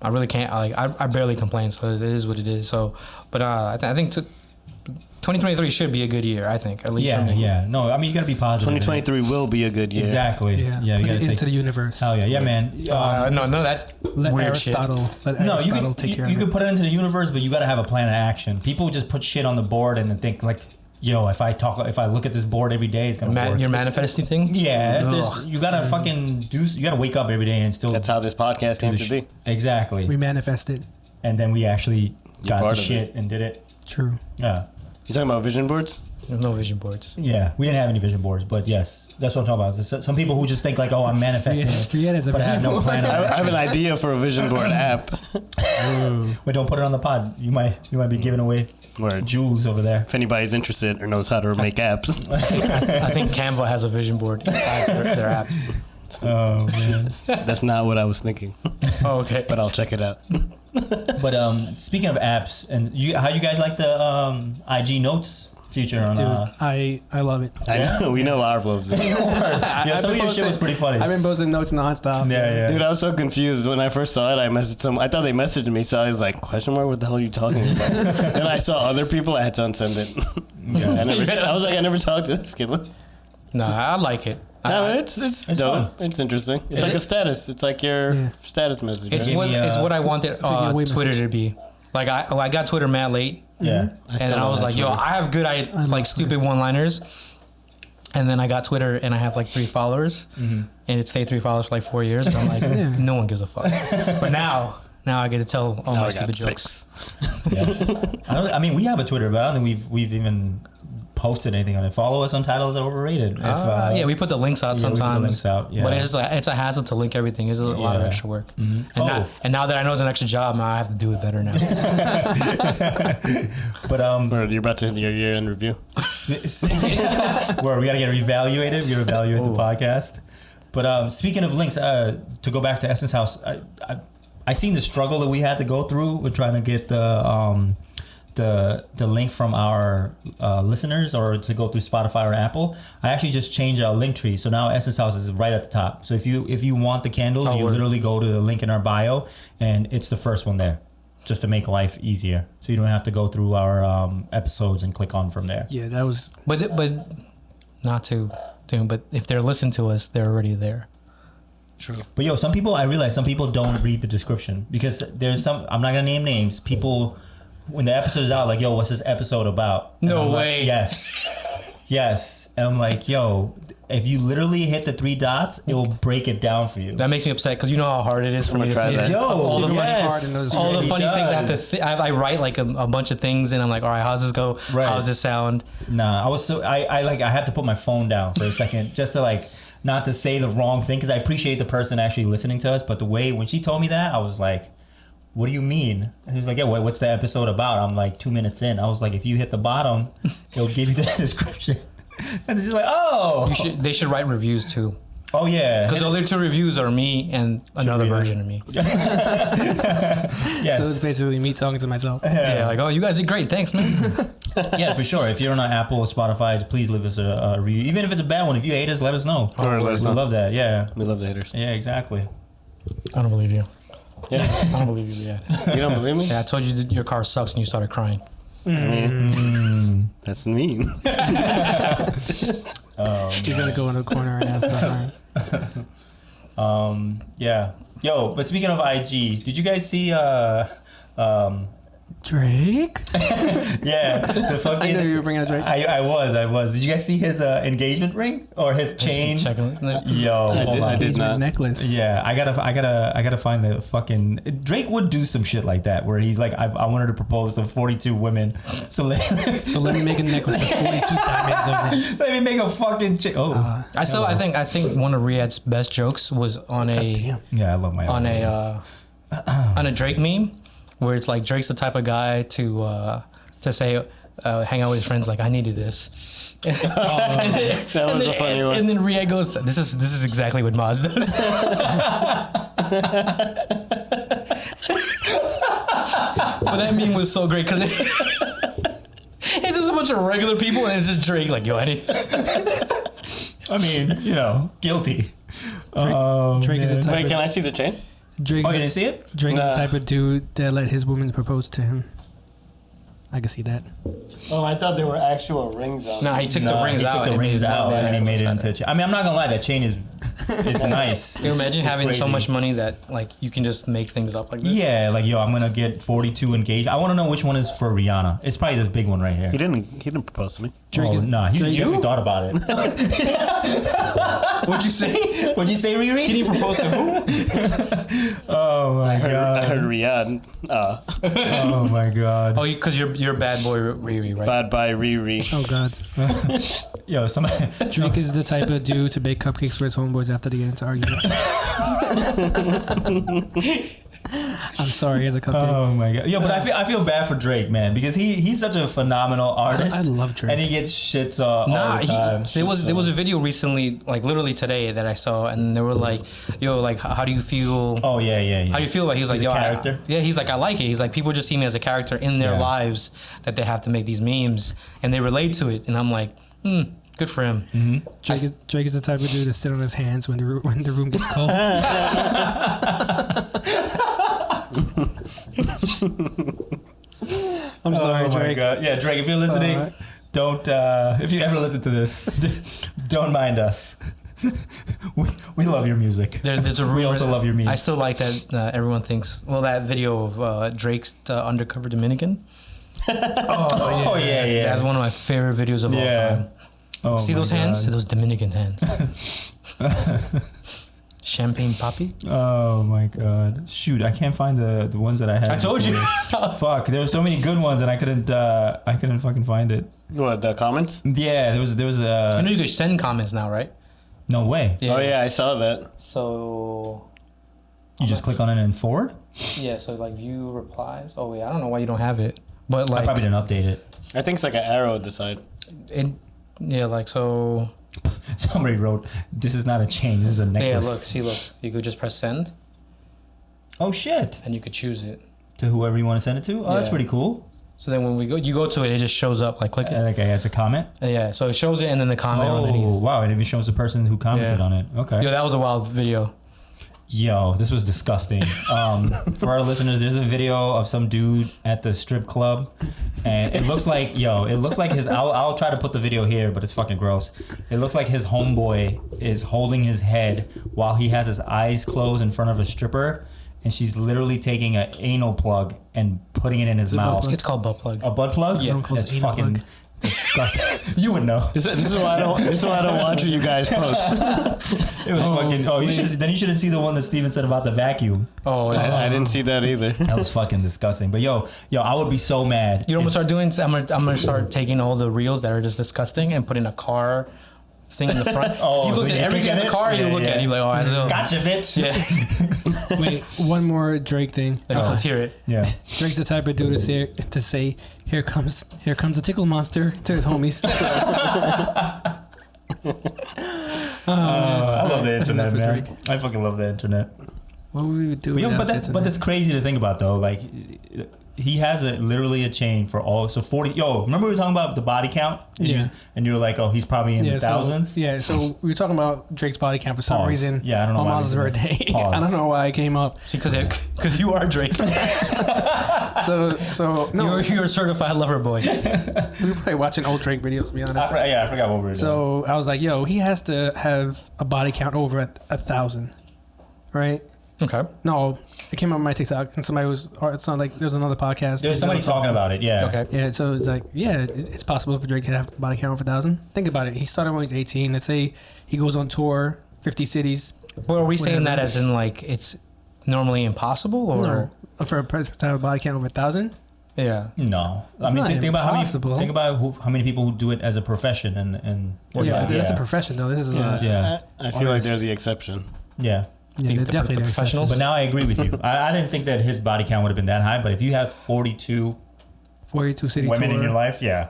really can't. I barely complain, so it is what it is. So, but I think 2023 should be a good year. I think, at least for me. Yeah. No, I mean, you gotta be positive. 2023 will be a good year. Exactly. Yeah, you put gotta it take into the universe. Hell yeah, man. No, that's Let weird Aristotle. Let No, you Aristotle can take care you of can it. put it into the universe, but you gotta have a plan of action. People just put shit on the board and then think like, yo, if I look at this board every day, it's gonna work. You're manifesting things. Yeah, you gotta fucking you gotta wake up every day and still. That's how this podcast came to be. Exactly. We manifested. And then we actually got part the of shit and did it. True. Yeah. You talking about vision boards? There's no vision boards. Yeah, we didn't have any vision boards, but yes, that's what I'm talking about. There's some people who just think like, oh, I'm manifesting it, Riyad has a but I have vision no board. plan. I have an idea for a vision board app. But don't put it on the pod. You might be giving away Word. jewels over there. If anybody's interested or knows how to make apps. I think Canva has a vision board inside their app. Oh man. That's not what I was thinking. Oh, okay. But I'll check it out. But speaking of apps, and how you guys like the IG Notes feature on? Dude, I love it. I know. We know our loves it. Yeah, some of your shit was pretty funny. I've been posting notes nonstop. Yeah. Dude, I was so confused when I first saw it. I messaged some. I thought they messaged me, so I was like, "Question mark? What the hell are you talking about?" Then I saw other people. I had to unsend it. Yeah. I was like, I never talked to this kid. No, I like it. No, it's dope. fun. It's interesting. It's like a status. It's like your status message. It's right? what I wanted like your Twitter message. to be. Like I got Twitter mad late, Yeah. and then I was like, yo, I have good like stupid one-liners. And then I got Twitter, and I have like 3 followers, and it stayed 3 followers for like 4 years. And I'm like, no one gives a fuck. But now I get to tell all my stupid jokes. Yes. I mean, we have a Twitter, but I don't think we've even posted anything on it. Follow us on Titles Are Overrated. Yeah, we put the links out we put the sometimes. links out, yeah. But it's a hassle to link everything. It's a lot of extra work. Mm-hmm. And now that I know it's an extra job, now I have to do it better now. But Or you're about to hit your year-end review. where we gotta get reevaluated. We gotta evaluate the podcast. But speaking of links, to go back to Essence Haus, I seen the struggle that we had to go through with trying to get the link from our listeners, or to go through Spotify or Apple. I actually just changed our link tree, so now Essence Haus is right at the top. So if you want the candles, you literally go to the link in our bio, and it's the first one there, just to make life easier. So you don't have to go through our episodes and click on from there. Yeah, that was. But not to, but if they're listening to us, they're already there. True. But I realize some people don't read the description, because there's some, I'm not gonna name names, people, when the episode is out, like, yo, what's this episode about? And No I'm like, way. Yes. And I'm like, yo, if you literally hit the 3 dots, it will break it down for you. That makes me upset because you know how hard it is for I'm me to gonna try that. Yo, all the yes. funny, hard in those all the He funny things I have to. does. I write like a bunch of things, and I'm like, all right, how's this go? Right. How's this sound? Nah, I had to put my phone down for a second just to like not to say the wrong thing, because I appreciate the person actually listening to us, but the way when she told me that, I was like, what do you mean? And he was like, yeah, what's the episode about? I'm like 2 minutes in. I was like, if you hit the bottom, it'll give you the description. And she's like, oh. They should write reviews too. Oh yeah. Because the other 2 reviews are me and another be that. version of me. Yes. So it's basically me talking to myself. Yeah, like, oh, you guys did great. Thanks, man. Yeah, for sure. If you're on Apple or Spotify, please leave us a review. Even if it's a bad one, if you hate us, let us know. Or let us We know. love that. Yeah. We love the haters. Yeah, exactly. I don't believe you. Yeah. I don't believe you. Yeah. You don't believe me? Yeah, I told you that your car sucks and you started crying. That's mean. He's gonna go in a corner and have to. Yeah. Yo, but speaking of IG, did you guys see Drake. yeah, the fucking I knew you were bringing up Drake. I was. Did you guys see his engagement ring or his chain? Checking. Yo, hold on. I did not. Necklace. Yeah, I gotta find the fucking. Drake would do some shit like that where he's like, I wanted to propose to 42 women, so let So let me make a necklace with 42 diamonds on it. let me make a fucking chain. Oh, I think one of Riyad's best jokes was on a yeah, I love my on a Drake meme where it's like Drake's the type of guy to say hang out with his friends. Like, I needed this. That was a funny one. And then Riyad goes, "This is exactly what Maz does." But that meme was so great because it's just a bunch of regular people and it's just Drake like, "Yo, I need." I mean, guilty. Drake is a type Wait, of, can I see the chain? Drake's, Oh, you didn't see it? Drake's the Nah. type of dude that let his woman propose to him. I can see that. Oh, I thought there were actual rings on. Nah, he took the rings he out. took the and made rings it- out yeah, and he made it inside into. I mean, I'm not gonna lie. That chain is it's nice. Can you imagine It's having so crazy. much money that like you can just make things up like this? Yeah, like I'm gonna get 42 engaged. I want to know which one is for Rihanna. It's probably this big one right here. He didn't propose to me. Drake is nah, he Drake- definitely thought about it. What'd you say? What'd you say, Riri? Can you propose to who? Oh my I god. heard Riyad. Oh my god. Oh, because you're bad boy Riri, right? Bad by Riri. Oh God. Yo, somebody. Drake is the type of dude to bake cupcakes for his homeboys after they get into argument. I'm sorry, as a cupcake. Oh my god. Yo, but I feel bad for Drake, man, because he's such a phenomenal artist. I love Drake. And he gets shits all Nah, the time. there was a video recently, like literally today, that I saw, and they were like, "Yo, like, how do you feel? Oh yeah. How do you feel about?" It? He was like, He's a "Yo, character? yeah." He's like, "I like it." He's like, "People just see me as a character in their Yeah. lives that they have to make these memes, and they relate to it." And I'm like, good for him. Mm-hmm. Drake is the type of dude to sit on his hands when the room gets cold. I'm sorry, Oh my Drake. god. Yeah, Drake, if you're listening, Alright. don't if you ever listen to this, don't mind us. we love your music. There's a rumor. We also love your memes. I still like that everyone thinks. Well, that video of Drake's undercover Dominican. Oh yeah. That's one of my favorite videos of all Yeah. time. Oh See my those hands? God. See those Dominican hands. Champagne Papi. Oh my god. Shoot, I can't find the ones that I had. I told you. before. Fuck, there were so many good ones and I couldn't fucking find it. What, the comments? Yeah, there was I know you can send comments now, right? no way. Oh yeah, I saw that. So You just click on it and forward? yeah, so like view replies. Oh yeah, I don't know why you don't have it, but I like probably didn't update it. I think it's like an arrow at the side. it. Yeah, like so. Somebody wrote, "This is not a chain. This is a necklace." Yeah, look. You could just press send, Oh shit! and you could choose it. To whoever you want to send it to. Oh, that's Yeah. pretty cool. So then when you go to it, it just shows up. Like click it. That guy has a comment. Yeah, so it shows it and then the comment Oh underneath. wow! It even shows the person who commented Yeah. on it. Okay. Yo, that was a wild video. Yo, this was disgusting. For our listeners, there's a video of some dude at the strip club, and it looks like his. I'll try to put the video here, but it's fucking gross. It looks like his homeboy is holding his head while he has his eyes closed in front of a stripper, and she's literally taking an anal plug and putting it in his a butt mouth. plug. It's called butt plug. A butt plug? Yeah. Everyone calls It's it anal fucking plug. disgusting. You would know. This is why I don't. This is why I don't watch what you guys post. It was fucking. Oh, you should. Then you should have seen the one that Steven said about the vacuum. Oh, yeah. I didn't see that either. That was fucking disgusting. But yo, I would be so mad. You know what I'm if- gonna start doing? I'm gonna start taking all the reels that are just disgusting and putting a car thing in the front. Oh, If you so look you at click everything at in the it? car, you Yeah, look at yeah. it, you're like, oh, I know. Gotcha, bitch. Yeah. Wait, one more Drake thing. Let's hear it. Yeah. Drake's the type of dude to say, "Here comes the tickle monster" to his homies. I love the That's enough internet, for man. Drake. I fucking love the internet. What would we do? But, yo, without but the that's internet? crazy to think about though. Like, he has literally a chain for all. So 40. Yo, remember we were talking about the body count? And Yeah. and you were like, oh, he's probably in the thousands. So we were talking about Drake's body count for some Pause. reason. Yeah, I don't know on why we Maz's did that. birthday. Pause. I don't know why it came up. See, because you are Drake. So no, You're a certified lover boy. we were probably watching old Drake videos. To be honest. I forgot what we were doing. So I was like, yo, he has to have a body count over 1,000, right? Okay. No, it came up on my TikTok, and somebody was, or it's not like there was another podcast. There's somebody talking about it. Yeah. Okay. Yeah, so it's like, yeah, it's possible for Drake to have a body count over 1,000. Think about it. He started when he was 18. Let's say he goes on tour, 50 cities. But are we saying Whatever. that as in like it's normally impossible or? No, for a person to have a body count over 1,000. Yeah. No, I mean Not think about impossible. how many people who do it as a profession and Yeah, that's a profession though. This is Yeah. I feel like they're the exception. yeah. yeah, Think they're the definitely the professionals? exceptions. But now I agree with you. I didn't think that his body count would have been that high, but if you have 42 42 city women tour. in your life. Yeah,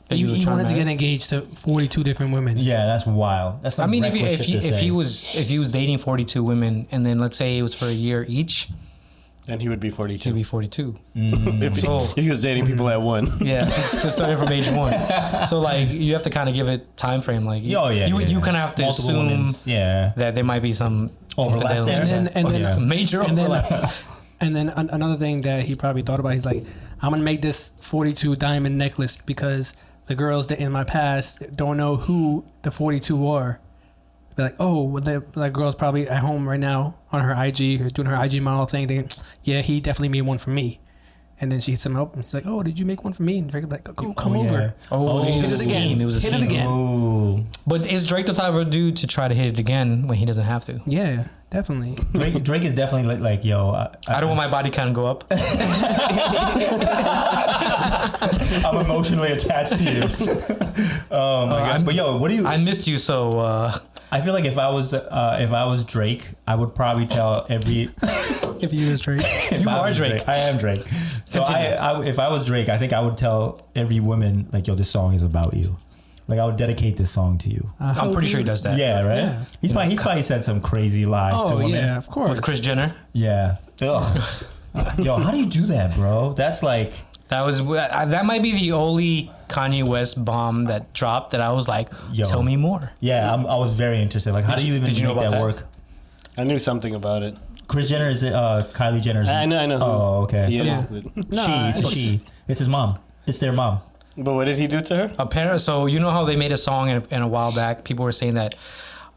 That you were He trying wanted to to- get engaged to 42 different women. yeah, that's wild. That's I some mean, if reckless shit to say. he was dating 42 women, and then let's say it was for a year each, And he would be he'd 42. be 42. If he, So- he was dating people at one. Yeah, to start from age one. So like you have to kind of give it time frame. Like Oh yeah, you yeah. kind of have to Multiple assume women's, yeah. that there might be some Overlap infidelity. there. And then- Yeah. Some major And then, overlap. and then another thing that he probably thought about, he's like, I'm gonna make this 42 diamond necklace because the girls that in my past don't know who the 42 are. They're like, oh, well, that girl's probably at home right now on her IG or doing her IG model thing. Thinking, yeah, he definitely made one for me. And then she hits him up and he's like, oh, did you make one for me? And Drake's like, go, come Oh, yeah. over. Oh, Hit it was it a again. scheme. It was a Hit it scheme. again. Ooh. But is Drake the type of dude to try to hit it again when he doesn't have to? Yeah, definitely. Drake is definitely like yo. I don't want my body count to go up. I'm emotionally attached to you. Oh my god! But yo, what do you? I missed you so. I feel like if I was Drake, I would probably tell every. If you was Drake. If You I are was Drake. I am Drake. So Continue. if I was Drake, I think I would tell every woman like, yo, this song is about you. Like I would dedicate this song to you. I'm pretty sure he does that. Yeah, right. Yeah. He's probably said some crazy lies to Oh, women. yeah, of course. With Kris Jenner. Yeah. Ugh. Yo, how do you do that, bro? That's like. That might be the only Kanye West bomb that dropped that I was like, Yo. tell me more. Yeah, I was very interested. Like, how do you even did you know make about that that? work? I knew something about it. Kris Jenner is it? Kylie Jenner's. I know. Who Oh, okay. He is. Yeah. But, It's a she. It's his mom. It's their mom. but what did he do to her? Apparently, so you know how they made a song in a while back. People were saying that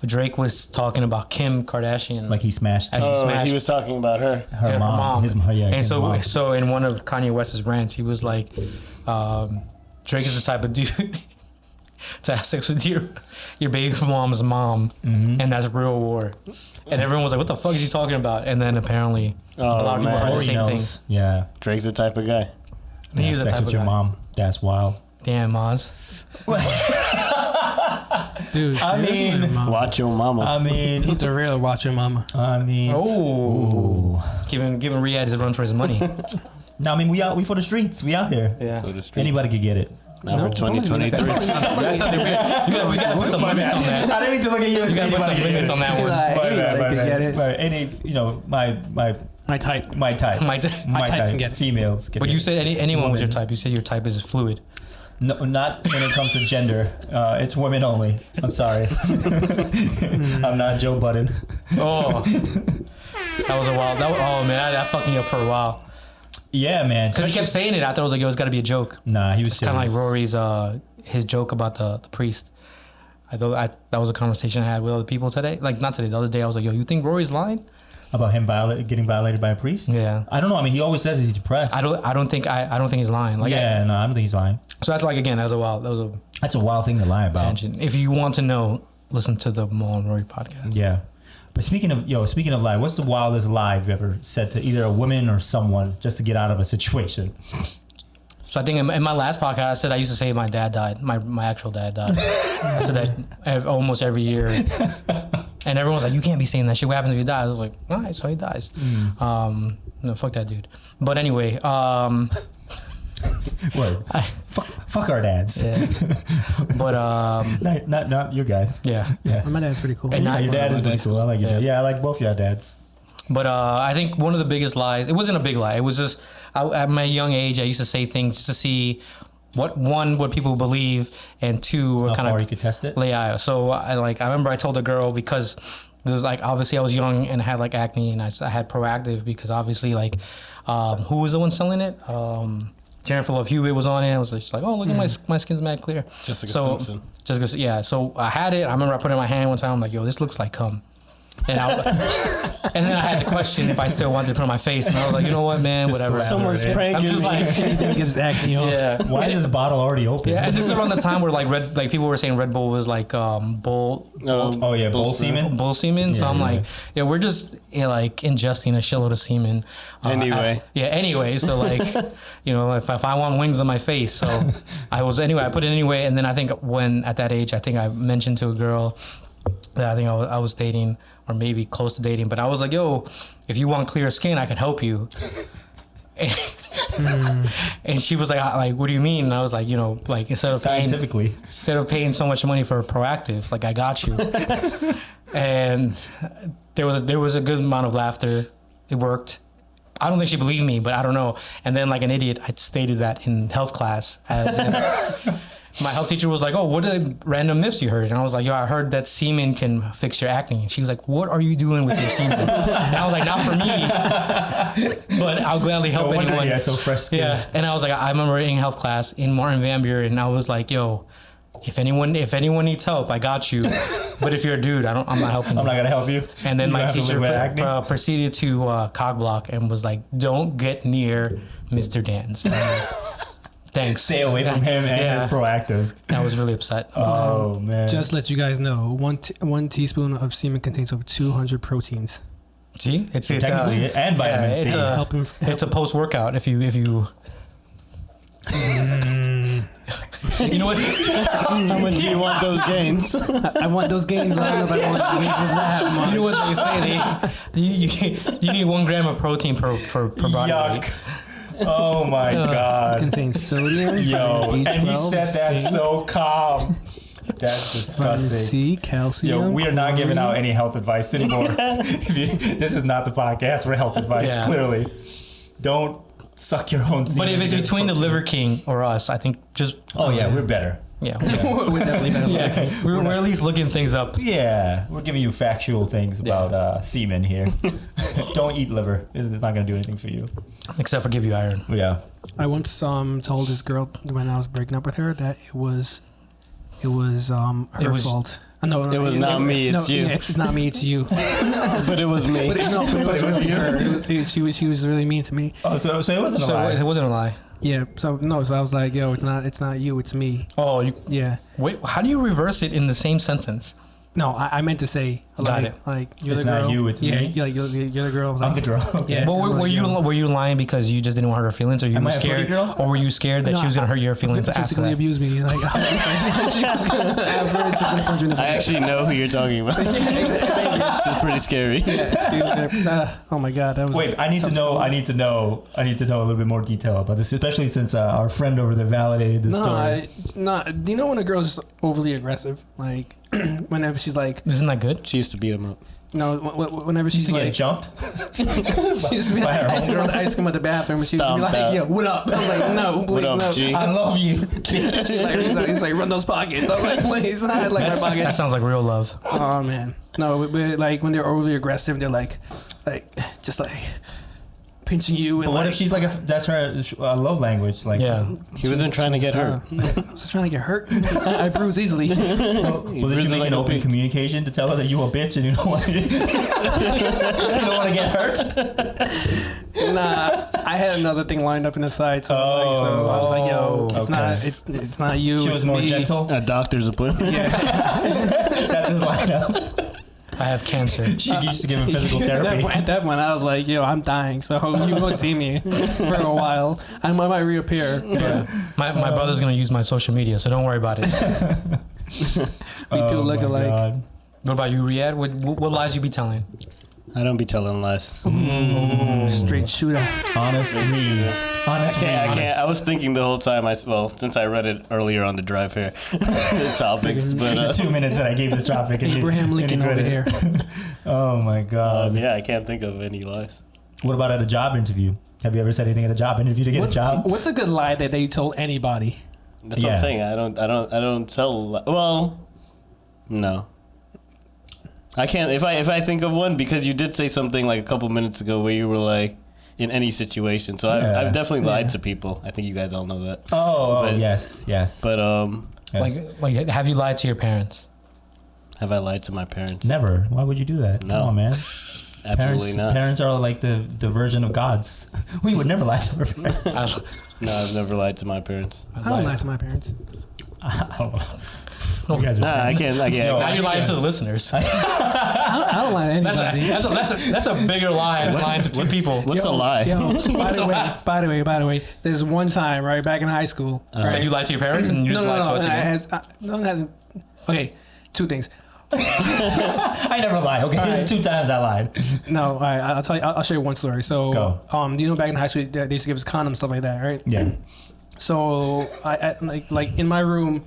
Drake was talking about Kim Kardashian, Like he smashed As- her, She Oh, smashed- he was talking about her. and mom. His yeah. and Kim's so mom. so in one of Kanye West's rants, he was like, Drake is the type of dude to have sex with your baby mom's mom, Mm-hmm. and that's real war. And everyone was like, "What the fuck is he talking about?" And then apparently, a lot of people man. heard the Corey same thing. knows. Yeah. Drake's the type of guy. He Yeah, was the sex type with of your guy. mom. That's wild. Damn, Maz. Dude, I mean- Watch your mama. I mean, he's the real watching mama. Oh, ooh. giving Riyad his run for his money. No, I mean we for the streets. We out here. Yeah. Go to street. Anybody could get it. Now for 2023. That's something weird. We gotta put some limits on that. I didn't mean to look at you. You gotta put some limits on that one. Anybody could get it. Any, my My type. my type. My My type type. can get it. Females. Can But get you it. said anyone was your Woman. type. You said your type is fluid. No, not when it comes to gender. It's women only. I'm sorry. I'm not Joe Budden. Oh, that was a while. Oh man, that fucked me up for a while. Yeah, man. Because he kept saying it. I thought it was like, yo, it's got to be a joke. Nah, he was It's kind of like serious. Rory's his joke about the priest. I thought that was a conversation I had with other people today. Like not today, the other day. I was like, yo, you think Rory's lying? About him getting violated by a priest. Yeah. I don't know. I mean, he always says he's depressed. I don't think he's lying. Like Yeah, no, I don't think he's lying. so that's like again, that was a That's a wild thing to lie about. tangent. If you want to know, listen to the Mo and Rory podcast. Yeah. But speaking of lie, what's the wildest lie you've ever said to either a woman or someone just to get out of a situation? So I think in my last podcast, I said I used to say my dad died. My actual dad died. I said that almost every year. And everyone's like, you can't be saying that shit. What happens if he dies? I was like, all right, so he dies. No, fuck that dude. But anyway, What? Fuck our dads. yeah. But Not your guys. yeah. Yeah. My dad's pretty cool. And Yeah, not- your dad is pretty cool. I like your Yeah. dad. Yeah, I like both your dads. But I think one of the biggest lies, it wasn't a big lie. It was just, at my young age, I used to say things just to see what people believe, and two, How what kind far of you could test it? Yeah. So I remember I told a girl, because there's like, obviously I was young and had like acne, and I had Proactive because obviously like, who was the one selling it? Jennifer Love Hewitt was on it. I was just like, oh, look at my skin's mad clear. Jessica So Simpson. Jessica, yeah. So I had it. I remember I put it in my hand one time. I'm like, yo, this looks like cum. And and then I had to question if I still wanted to put it on my face, and I was like, you know what, man, Just whatever. slap Someone's it. I'm pranking just me. like, Get his acne off. yeah. Why is this bottle already open? Yeah, and this is around the time where like people were saying Red Bull was like bull Oh yeah, bull semen. bull semen. So Yeah, I'm yeah. like, yeah, we're just like ingesting a shitload of semen. Anyway. Anyway. So like, you know, if I want wings on my face, so I put it anyway. And then I think at that age, I think I mentioned to a girl that I think I was dating, or maybe close to dating, but I was like, yo, if you want clear skin, I can help you. And she was like, what do you mean? And I was like, like instead of paying so much money for Proactive, like I got you. And there was a good amount of laughter. It worked. I don't think she believed me, but I don't know. And then like an idiot, I stated that in health class as my health teacher was like, oh, what are the random myths you heard? And I was like, yo, I heard that semen can fix your acne. And she was like, what are you doing with your semen? And I was like, not for me, but I'll gladly help anyone. Yeah, so fresh skin. Yeah. And I was like, I remember in health class in Martin Van Buren, and I was like, yo, if anyone needs help, I got you. But if you're a dude, I'm not helping you. I'm not going to help you. And then my teacher proceeded to cock block and was like, don't get near Mr. Dan's. Thanks. Stay away from him and his Proactive. I was really upset. Oh, man. Just let you guys know, one teaspoon of semen contains over 200 proteins. See? It's technically and vitamin C. It's a post-workout if you You know what? How much do you want those gains? I want those gains. I don't know if I want that much. You know what they say? You need 1 gram of protein per body weight. Yuck. Oh my God. It contains sodium, vitamin B12, and he said that so calm. That's disgusting. Vitamin C, calcium. Yo, we are not giving out any health advice anymore. This is not the podcast for health advice, clearly. Don't suck your own semen. But if it's between the Liver King or us, I think just... Oh, yeah, we're better. Yeah. We're definitely better. Yeah. We're at least looking things up. Yeah, we're giving you factual things about semen here. Don't eat liver. It's not going to do anything for you. Except for give you iron. Yeah. I once told this girl when I was breaking up with her that it was her fault. No, it was not me. It's you. It's not me. It's you. But it was me. But it was her. She was really mean to me. Oh, so it wasn't a lie. It wasn't a lie. Yeah. So I was like, yo, it's not you. It's me. Oh, yeah. Wait, how do you reverse it in the same sentence? No, I meant to say, Got it. Like you're It's the girl. not you, it's me. Yeah, you're the girl. I'm the girl. Yeah. But were you lying because you just didn't want her feelings, or you Am were I a pretty scared, girl? or were you scared that she was gonna hurt your feelings after physically that? abused me. Like she was gonna punch me in the face. I actually know who you're talking about. She's pretty scary. Oh my God, that was. Wait, I need to know a little bit more detail about this, especially since our friend over there validated the story. It's not. Do you know when a girl's overly aggressive? Like whenever she's like, Isn't that good? She used to beat him up. no, whenever She's she's to get like, jumped. she used to be like, I used to come out the bathroom and she used to be Stomped like, out. yo, what up? I was like, no, please, What up, no. G? I love you. He's like, run those pockets. I was like, please, I like my That pockets. sounds like real love. Oh man, no, but like when they're overly aggressive, they're like just like pinching you. And But what like, if she's like that's her love language? Like, Yeah. He wasn't trying to get hurt. I was just trying to get hurt. I bruise easily. well, did you Bruises make like an a open pig. communication to tell her that you a bitch and you don't want to, you don't want to get hurt? Nah, I had another thing lined up in the side, so, so I was like, "Yo, it's not you." She it's was more me. gentle. A doctor's appointment. That's his lineup. I have cancer. She used to give him physical therapy. At that point, I was like, "Yo, I'm dying, so you won't see me for a while. I might reappear." Yeah. My brother's gonna use my social media, so don't worry about it. We do look my alike. God. What about you, Riyad? What lies you be telling? I don't be telling lies. Straight shooter. Honest me. Honest me. I can't. I was thinking the whole time. Since I read it earlier on the drive here, topics. But the 2 minutes that I gave this topic. Abraham Lincoln over here. Oh my God. yeah, I can't think of any lies. What about at a job interview? Have you ever said anything at a job interview to get a job? What's a good lie that you told anybody? That's what I'm saying. I don't tell. Well, no. I can't. If I think of one, because you did say something like a couple minutes ago where you were like, in any situation. So I've definitely lied to people. I think you guys all know that. But, yes. But yes. Like, have you lied to your parents? have I lied to my parents? Never. Why would you do that? No. Come on, man. Absolutely not. Parents are like the version of gods. We would never lie to our parents. No, I've never lied to my parents. I don't lie to my parents. I don't know. You guys are Nah, I saying- can't. Yo, Now you're lying to the listeners. I don't lie to anybody. That's a bigger lie than lying to two people. What's a lie? Yo, by the way, there's one time, right, back in high school, Right? right? You lied to your parents and you just lied to us again. Okay, two things. I never lie. Okay, here's the 2 times I lied. No, all right, I'll tell you. I'll share one story. So, Go. do you know back in high school they used to give us condoms, stuff like that, right? Yeah. So I like in my room,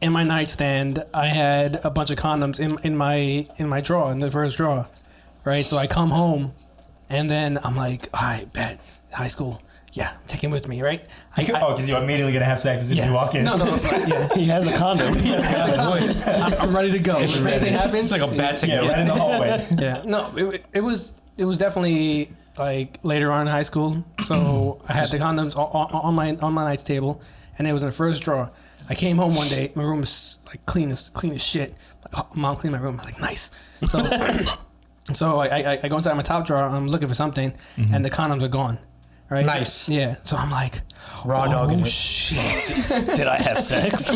in my nightstand, I had a bunch of condoms in my drawer, in the first drawer, right? So I come home, and then I'm like, all right, bet, high school, yeah, take him with me, right? Because you're immediately gonna have sex as soon as you walk in. No, yeah. He has a condom. I'm ready to go. If anything happens, It's like a bat Yeah, signal. right in the hallway. yeah. No, it was definitely like later on in high school. So I had the condoms on my night's table, and it was in the first drawer. I came home one day, my room was like clean as shit. Like, oh, Mom cleaned my room. I was like, nice. So so I go inside my top drawer. I'm looking for something, and the condoms are gone. Right? Nice. Yeah. So I'm like, Raw dog in oh it. shit. Did I have sex?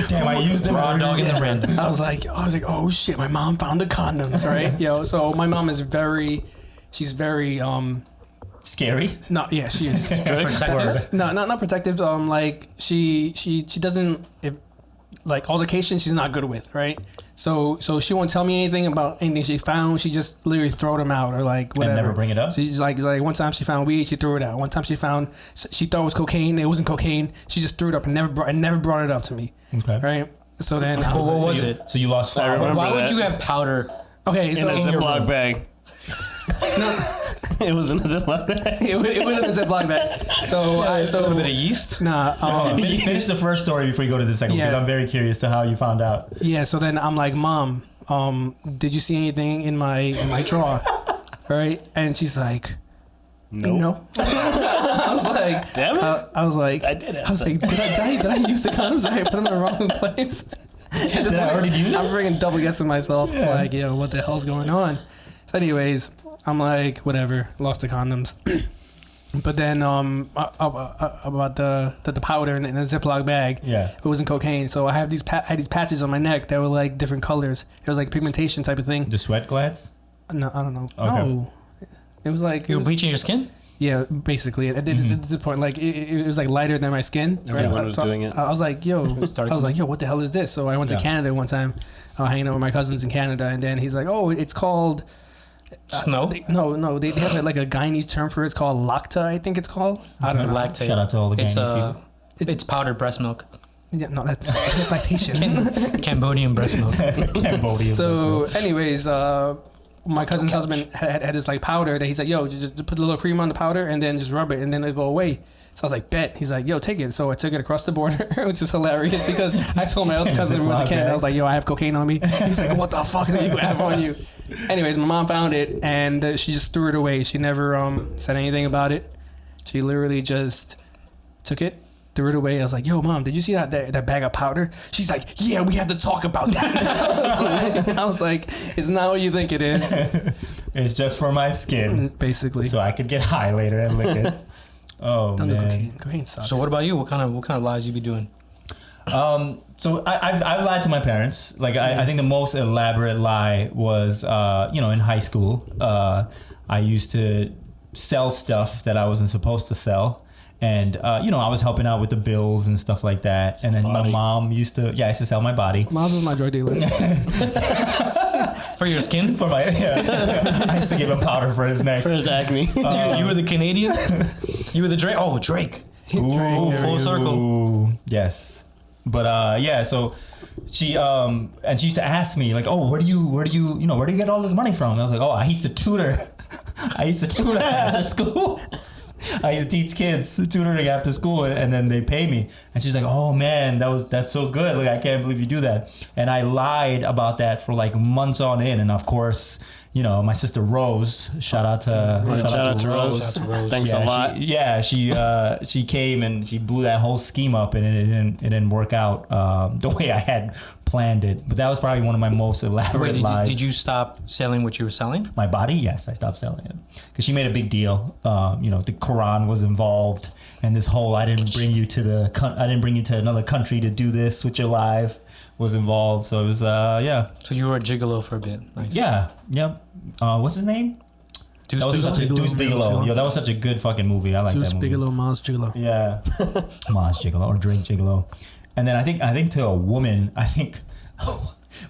Damn, I used it. Raw dog in the random. I was like, oh shit, my mom found the condoms, right? So my mom is she's very Scary. no, yeah, she is Protective. no, not protective. Like she doesn't, if like altercation, she's not good with, right? So she won't tell me anything about anything she found. She just literally throw them out or like whatever. And never bring it up? So she's like one time she found weed, she threw it out. One time she thought it was cocaine, it wasn't cocaine. She just threw it up and never brought it up to me. Okay. Right. So then I But was what like, was it? So you lost I flour. remember Why would that. you have powder? okay, In so a Ziploc bag. It was in a Ziploc bag. it was in a Ziploc bag. So A little bit of yeast. Finish the first story before you go to the second, because Yeah. I'm very curious to how you found out. yeah. So then I'm like, Mom, did you see anything in my drawer? Right? And she's like, Nope. no. I was like, Damn it. I was like, I did have I was like, did I use the condoms? Did I put them in the wrong place? Did I already do that? I'm freaking double guessing myself. Yeah. Like, yo, what the hell's going on? So, anyways, I'm like, whatever, lost the condoms. But then about the powder in the Ziploc bag, Yeah. it wasn't cocaine. So I have these patches on my neck that were like different colors. It was like pigmentation type of thing. The sweat glands? No, I don't know. Okay. No, it was like You were bleaching your skin? yeah, basically. At the point, like it was like lighter than my skin. Everyone was doing it. I was like, yo, what the hell is this? So I went to Yeah. Canada one time, hanging out with my cousins in Canada, and then he's like, oh, it's called. Snow? They have like a Guyanese term for it. It's called lacta, I think it's called. I don't know. Lactate. Shout out to all the It's Guyanese people. it's powdered breast milk. Yeah, no, that's lactation. Cambodian breast milk. Cambodia. So, anyways, my cousin's husband had this like powder that he's like, yo, just put a little cream on the powder and then just rub it and then it'll go away. So I was like, bet. He's like, yo, take it. So I took it across the border, which is hilarious because I told my other cousin we went to Canada. I was like, yo, I have cocaine on me. He's like, what the fuck do you have on you? Anyways, my mom found it and she just threw it away. She never said anything about it. She literally just took it, threw it away. I was like, yo, Mom, did you see that bag of powder? She's like, yeah, we have to talk about that. I was like, it's not what you think it is. It's just for my skin, Basically. so I could get high later and lick it. Oh Don't do man. cocaine. Cocaine sucks. So what about you? What kind of lies you be doing? So I've lied to my parents. Like I think the most elaborate lie was in high school. I used to sell stuff that I wasn't supposed to sell. And I was helping out with the bills and stuff like that. And then my mom I used to sell my body. Mom's was my drug dealer. For your skin? For my I used to give him powder for his neck. For his acne. You were the Canadian? You were the Drake? Oh, Drake. Ooh, full circle. Ooh, yes. But so she and she used to ask me like, oh, where do you get all this money from? And I was like, oh, I used to tutor. After school. I used to teach kids tutoring after school, and then they pay me. And she's like, "Oh man, that's so good! Like I can't believe you do that." And I lied about that for like months on end. And of course, my sister Rose. Shout out to Rose. Thanks a lot. She came and she blew that whole scheme up, and it didn't work out the way I had planned it. But that was probably one of my most elaborate lies. Did you stop selling what you were selling? My body? Yes, I stopped selling it because she made a big deal. The Quran was involved, and this whole I didn't bring you to another country to do this with your life was involved. So it was So you were a gigolo for a bit. Nice. Yeah, yep. What's his name? Deuce Deuce Bigelow. Yo, that was such a good fucking movie. I like Zeus that movie. Bigelow, Maz Gigolo. Yeah, Maz Gigolo or Drake Gigolo. And then I think to a woman,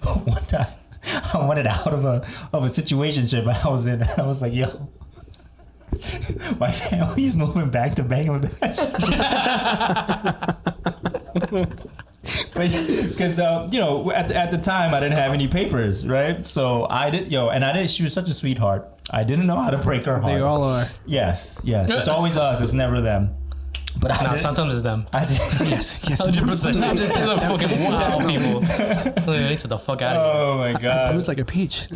one time I wanted out of a situationship I was in. I was like, yo, my family's moving back to Bangladesh. Because at the time I didn't have any papers, right? So I did, she was such a sweetheart. I didn't know how to break her heart. They all are. Yes. It's always us. It's never them. But Sometimes it's them. I did. Yes. 100%. Sometimes it's the fucking wild people. They need to the fuck out of here. Oh my god. It was like a peach.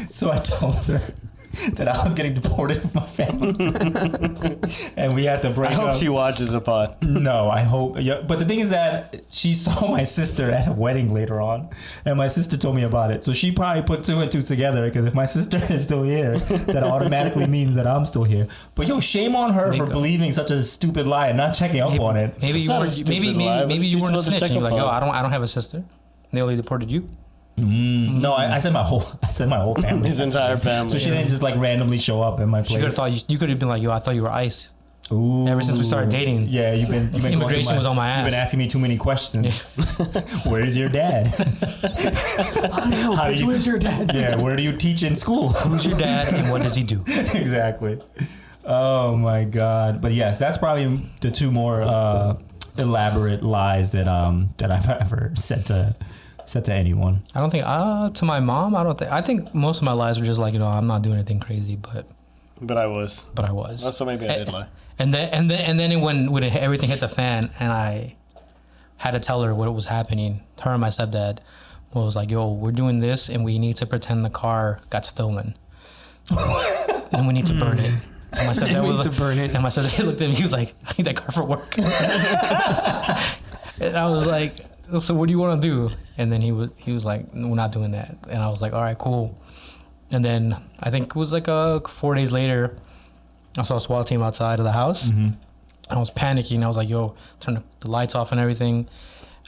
So I told her that I was getting deported with my family, and we had to break I hope up. she watches the pod. No, I hope. Yeah, but the thing is that she saw my sister at a wedding later on, and my sister told me about it. So she probably put two and two together, because if my sister is still here, that automatically means that I'm still here. But shame on her for believing such a stupid lie and not checking up on it. Maybe It's you not a weren't. stupid lie, but Maybe she's you weren't a supposed to snitch. check And you're up like, yo, on I don't have a sister. They only deported you. No, I said my whole family. His entire family. So she didn't just like randomly show up in my place. She could have thought you could have been like, yo, I thought you were ICE. Ooh. Ever since we started dating. Yeah, you've been going Immigration through was on my ass. You've been asking me too many questions. Where's your dad? Where's your dad? Yeah, where do you teach in school? Who's your dad and what does he do? Exactly. Oh my god. But yes, that's probably the two more elaborate lies that I've ever said to anyone. I don't think to my mom. I think most of my lies were just like, I'm not doing anything crazy, but I was. So maybe I did lie. And then when everything hit the fan and I had to tell her what was happening, her and my stepdad was like, yo, we're doing this and we need to pretend the car got stolen and we need to burn it. And my stepdad was like, burn it. And my stepdad looked at me, he was like, I need that car for work. And I was like, so what do you want to do? And then he was like, we're not doing that. And I was like, all right, cool. And then I think it was like 4 days later, I saw a SWAT team outside of the house. Mm-hmm. I was panicking. I was like, yo, turn the lights off and everything.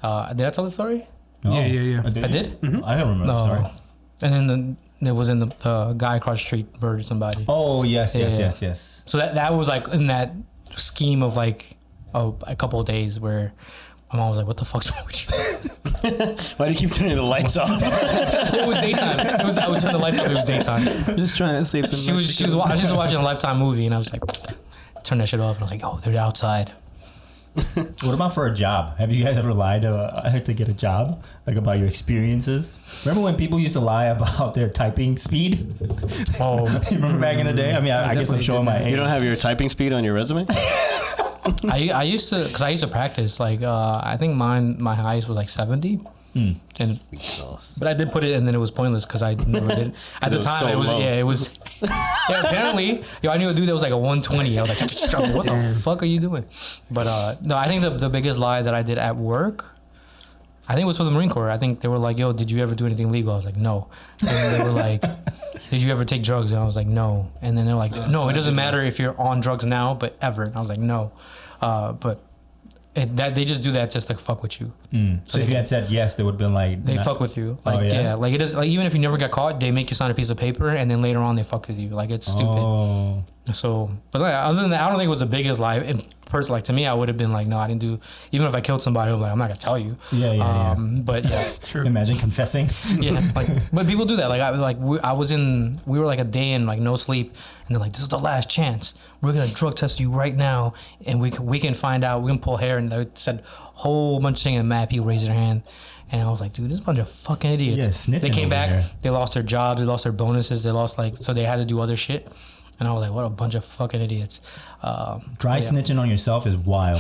Did I tell the story? Yeah. I did? Mm-hmm. I don't remember the story. And then it was in the guy across the street murdered somebody. Oh, yes. So that was like in that scheme of like a couple of days where my mom was like, what the fuck's wrong with you? Why do you keep turning the lights off? It was daytime. I was turning the lights off. It was daytime. I'm just trying to save some. She was watching a Lifetime movie, and I was like, turn that shit off. And I was like, oh, they're outside. What about for a job? Have you guys ever lied to get a job? Like about your experiences? Remember when people used to lie about their typing speed? Oh, You remember back in the day? I mean, I guess I'm definitely showing did my that. age. You don't have your typing speed on your resume? I used to practice. Like I think my highest was like 70. And but I did put it, and then it was pointless because I never did. At the it was time, so it was low. it was. Yeah, apparently, I knew a dude that was like a 120. I was like, what the fuck are you doing? But no, I think the biggest lie that I did at work, I think it was for the Marine Corps. I think they were like, yo, did you ever do anything legal? I was like, no. And they were like, did you ever take drugs? And I was like, no. And then they're like, no, it doesn't matter if you're on drugs now, but ever. And I was like, no. But that they just do that just to fuck with you. So if you had said yes, they would have been like... They fuck with you. Like, Oh, yeah? yeah. Like, it is, like, even if you never got caught, they make you sign a piece of paper, and then later on, they fuck with you. Like, it's stupid. Oh. So, but like, other than that, I don't think it was the biggest lie. In person, like, to me, I would have been like, no, I didn't do... Even if I killed somebody, I'm like, I'm not going to tell you. Yeah. But, yeah. True. Imagine confessing. Yeah, like, but people do that. Like, we were like a day in like no sleep, and they're like, "This is the last chance. We're gonna drug test you right now, and we can find out. We can pull hair." And they said a whole bunch of things. And mad people raised their hand, and I was like, "Dude, this is a bunch of fucking idiots." Yeah, snitching they came over back. here. They lost their jobs. They lost their bonuses. They lost so they had to do other shit. And I was like, "What a bunch of fucking idiots." Dry yeah. snitching on yourself is wild.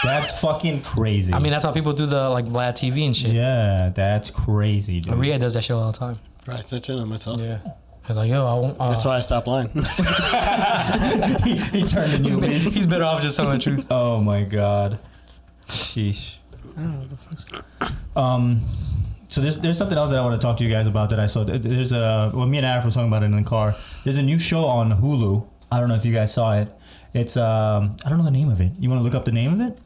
That's fucking crazy. I mean, that's how people do the like Vlad TV and shit. yeah, that's crazy, dude. Riyad does that shit all the time. Right, snitching on myself. Yeah. He's like, yo, I won't. That's why I stopped lying. he turned a new leaf. He's better off just telling the truth. Oh my god. Sheesh. I don't know what the fuck's. So there's something else that I want to talk to you guys about that I saw. There's me and Arif were talking about it in the car. There's a new show on Hulu. I don't know if you guys saw it. It's I don't know the name of it. You want to look up the name of it?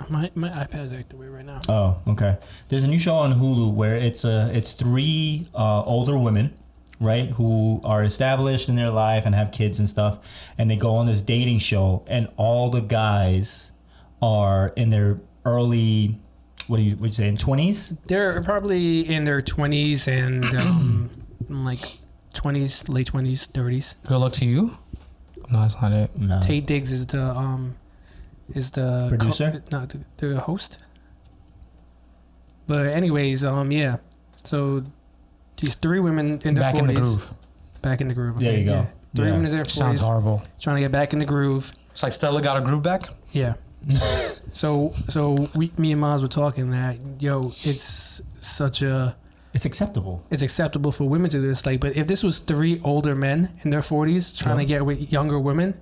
My iPad's acting weird right now. Oh, okay. There's a new show on Hulu where it's three older women, right, who are established in their life and have kids and stuff, and they go on this dating show, and all the guys are in their early would you say in 20s? They're probably in their 20s and like 20s, late 20s, 30s. Good luck to you. No, that's not it. No. Tate Diggs is the Producer? the host. But anyways, yeah. So these three women in their Back 40s. in the groove. Back in the groove. There you go. Yeah. Three Yeah. women in their 40s. Sounds horrible. Trying to get back in the groove. It's like Stella got a groove back. Yeah. So me and Maz were talking that it's acceptable for women to do this. Like, but if this was three older men in their 40s trying to get with younger women,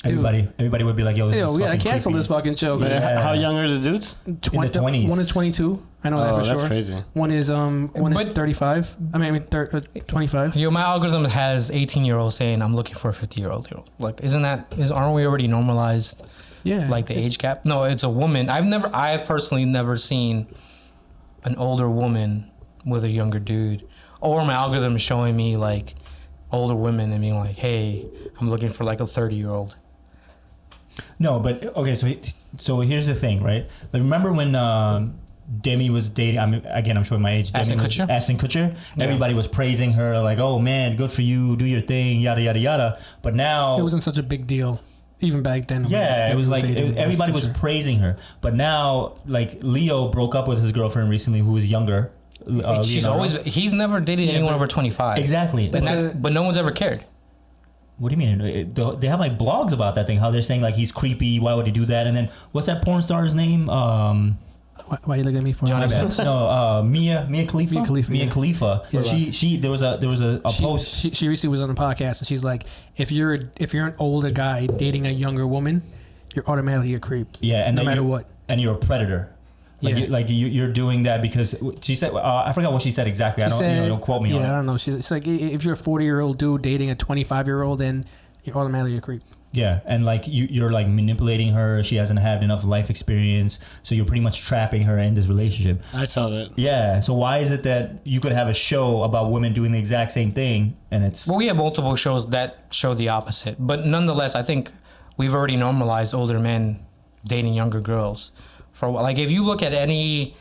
everybody would be like, yo, this is we gotta fucking cancel creepy. this fucking show. But Yeah. how young are the dudes? In the 20s. One is 22. I know that for that's sure. crazy. One is But- 35. I mean 25. Yo, my algorithm has 18-year-olds saying I'm looking for a 50-year-old. Like, aren't we already normalized? Yeah. Like the age gap? No, it's a woman. I've personally never seen an older woman with a younger dude. Or my algorithm is showing me like older women and being like, hey, I'm looking for like a 30-year-old. No, but okay. So here's the thing, right? Like, remember when Demi was dating? I'm showing my age. Ashton Kutcher? Ashton Kutcher. Yeah. Everybody was praising her, like, "Oh man, good for you, do your thing, yada yada yada." But now it wasn't such a big deal even back then. Yeah, it was like dating everybody was Ashton Kutcher. praising her. But now, like, Leo broke up with his girlfriend recently, who was younger. He's never dated anyone over 25. Exactly. But no one's ever cared. What do you mean? They have like blogs about that thing. How they're saying like he's creepy. Why would he do that? And then what's that porn star's name? Why are you looking at me for? Johnny that? Depp? No, Mia Khalifa. Mia Khalifa, Yeah. She there was a post. She recently was on the podcast and she's like, if you're an older guy dating a younger woman, you're automatically a creep. Yeah, and no then matter what. And you're a predator. Like Yeah. you're doing that because she said I forgot what she said exactly. Don't quote me on it. Yeah, I don't know. It's like if you're a 40-year-old dude dating a 25-year-old, then you're automatically a creep. Yeah, and like you're like manipulating her. She hasn't had enough life experience, so you're pretty much trapping her in this relationship. I saw that. Yeah. So why is it that you could have a show about women doing the exact same thing and it's Well, we have multiple shows that show the opposite. But nonetheless, I think we've already normalized older men dating younger girls. For like, if you look at any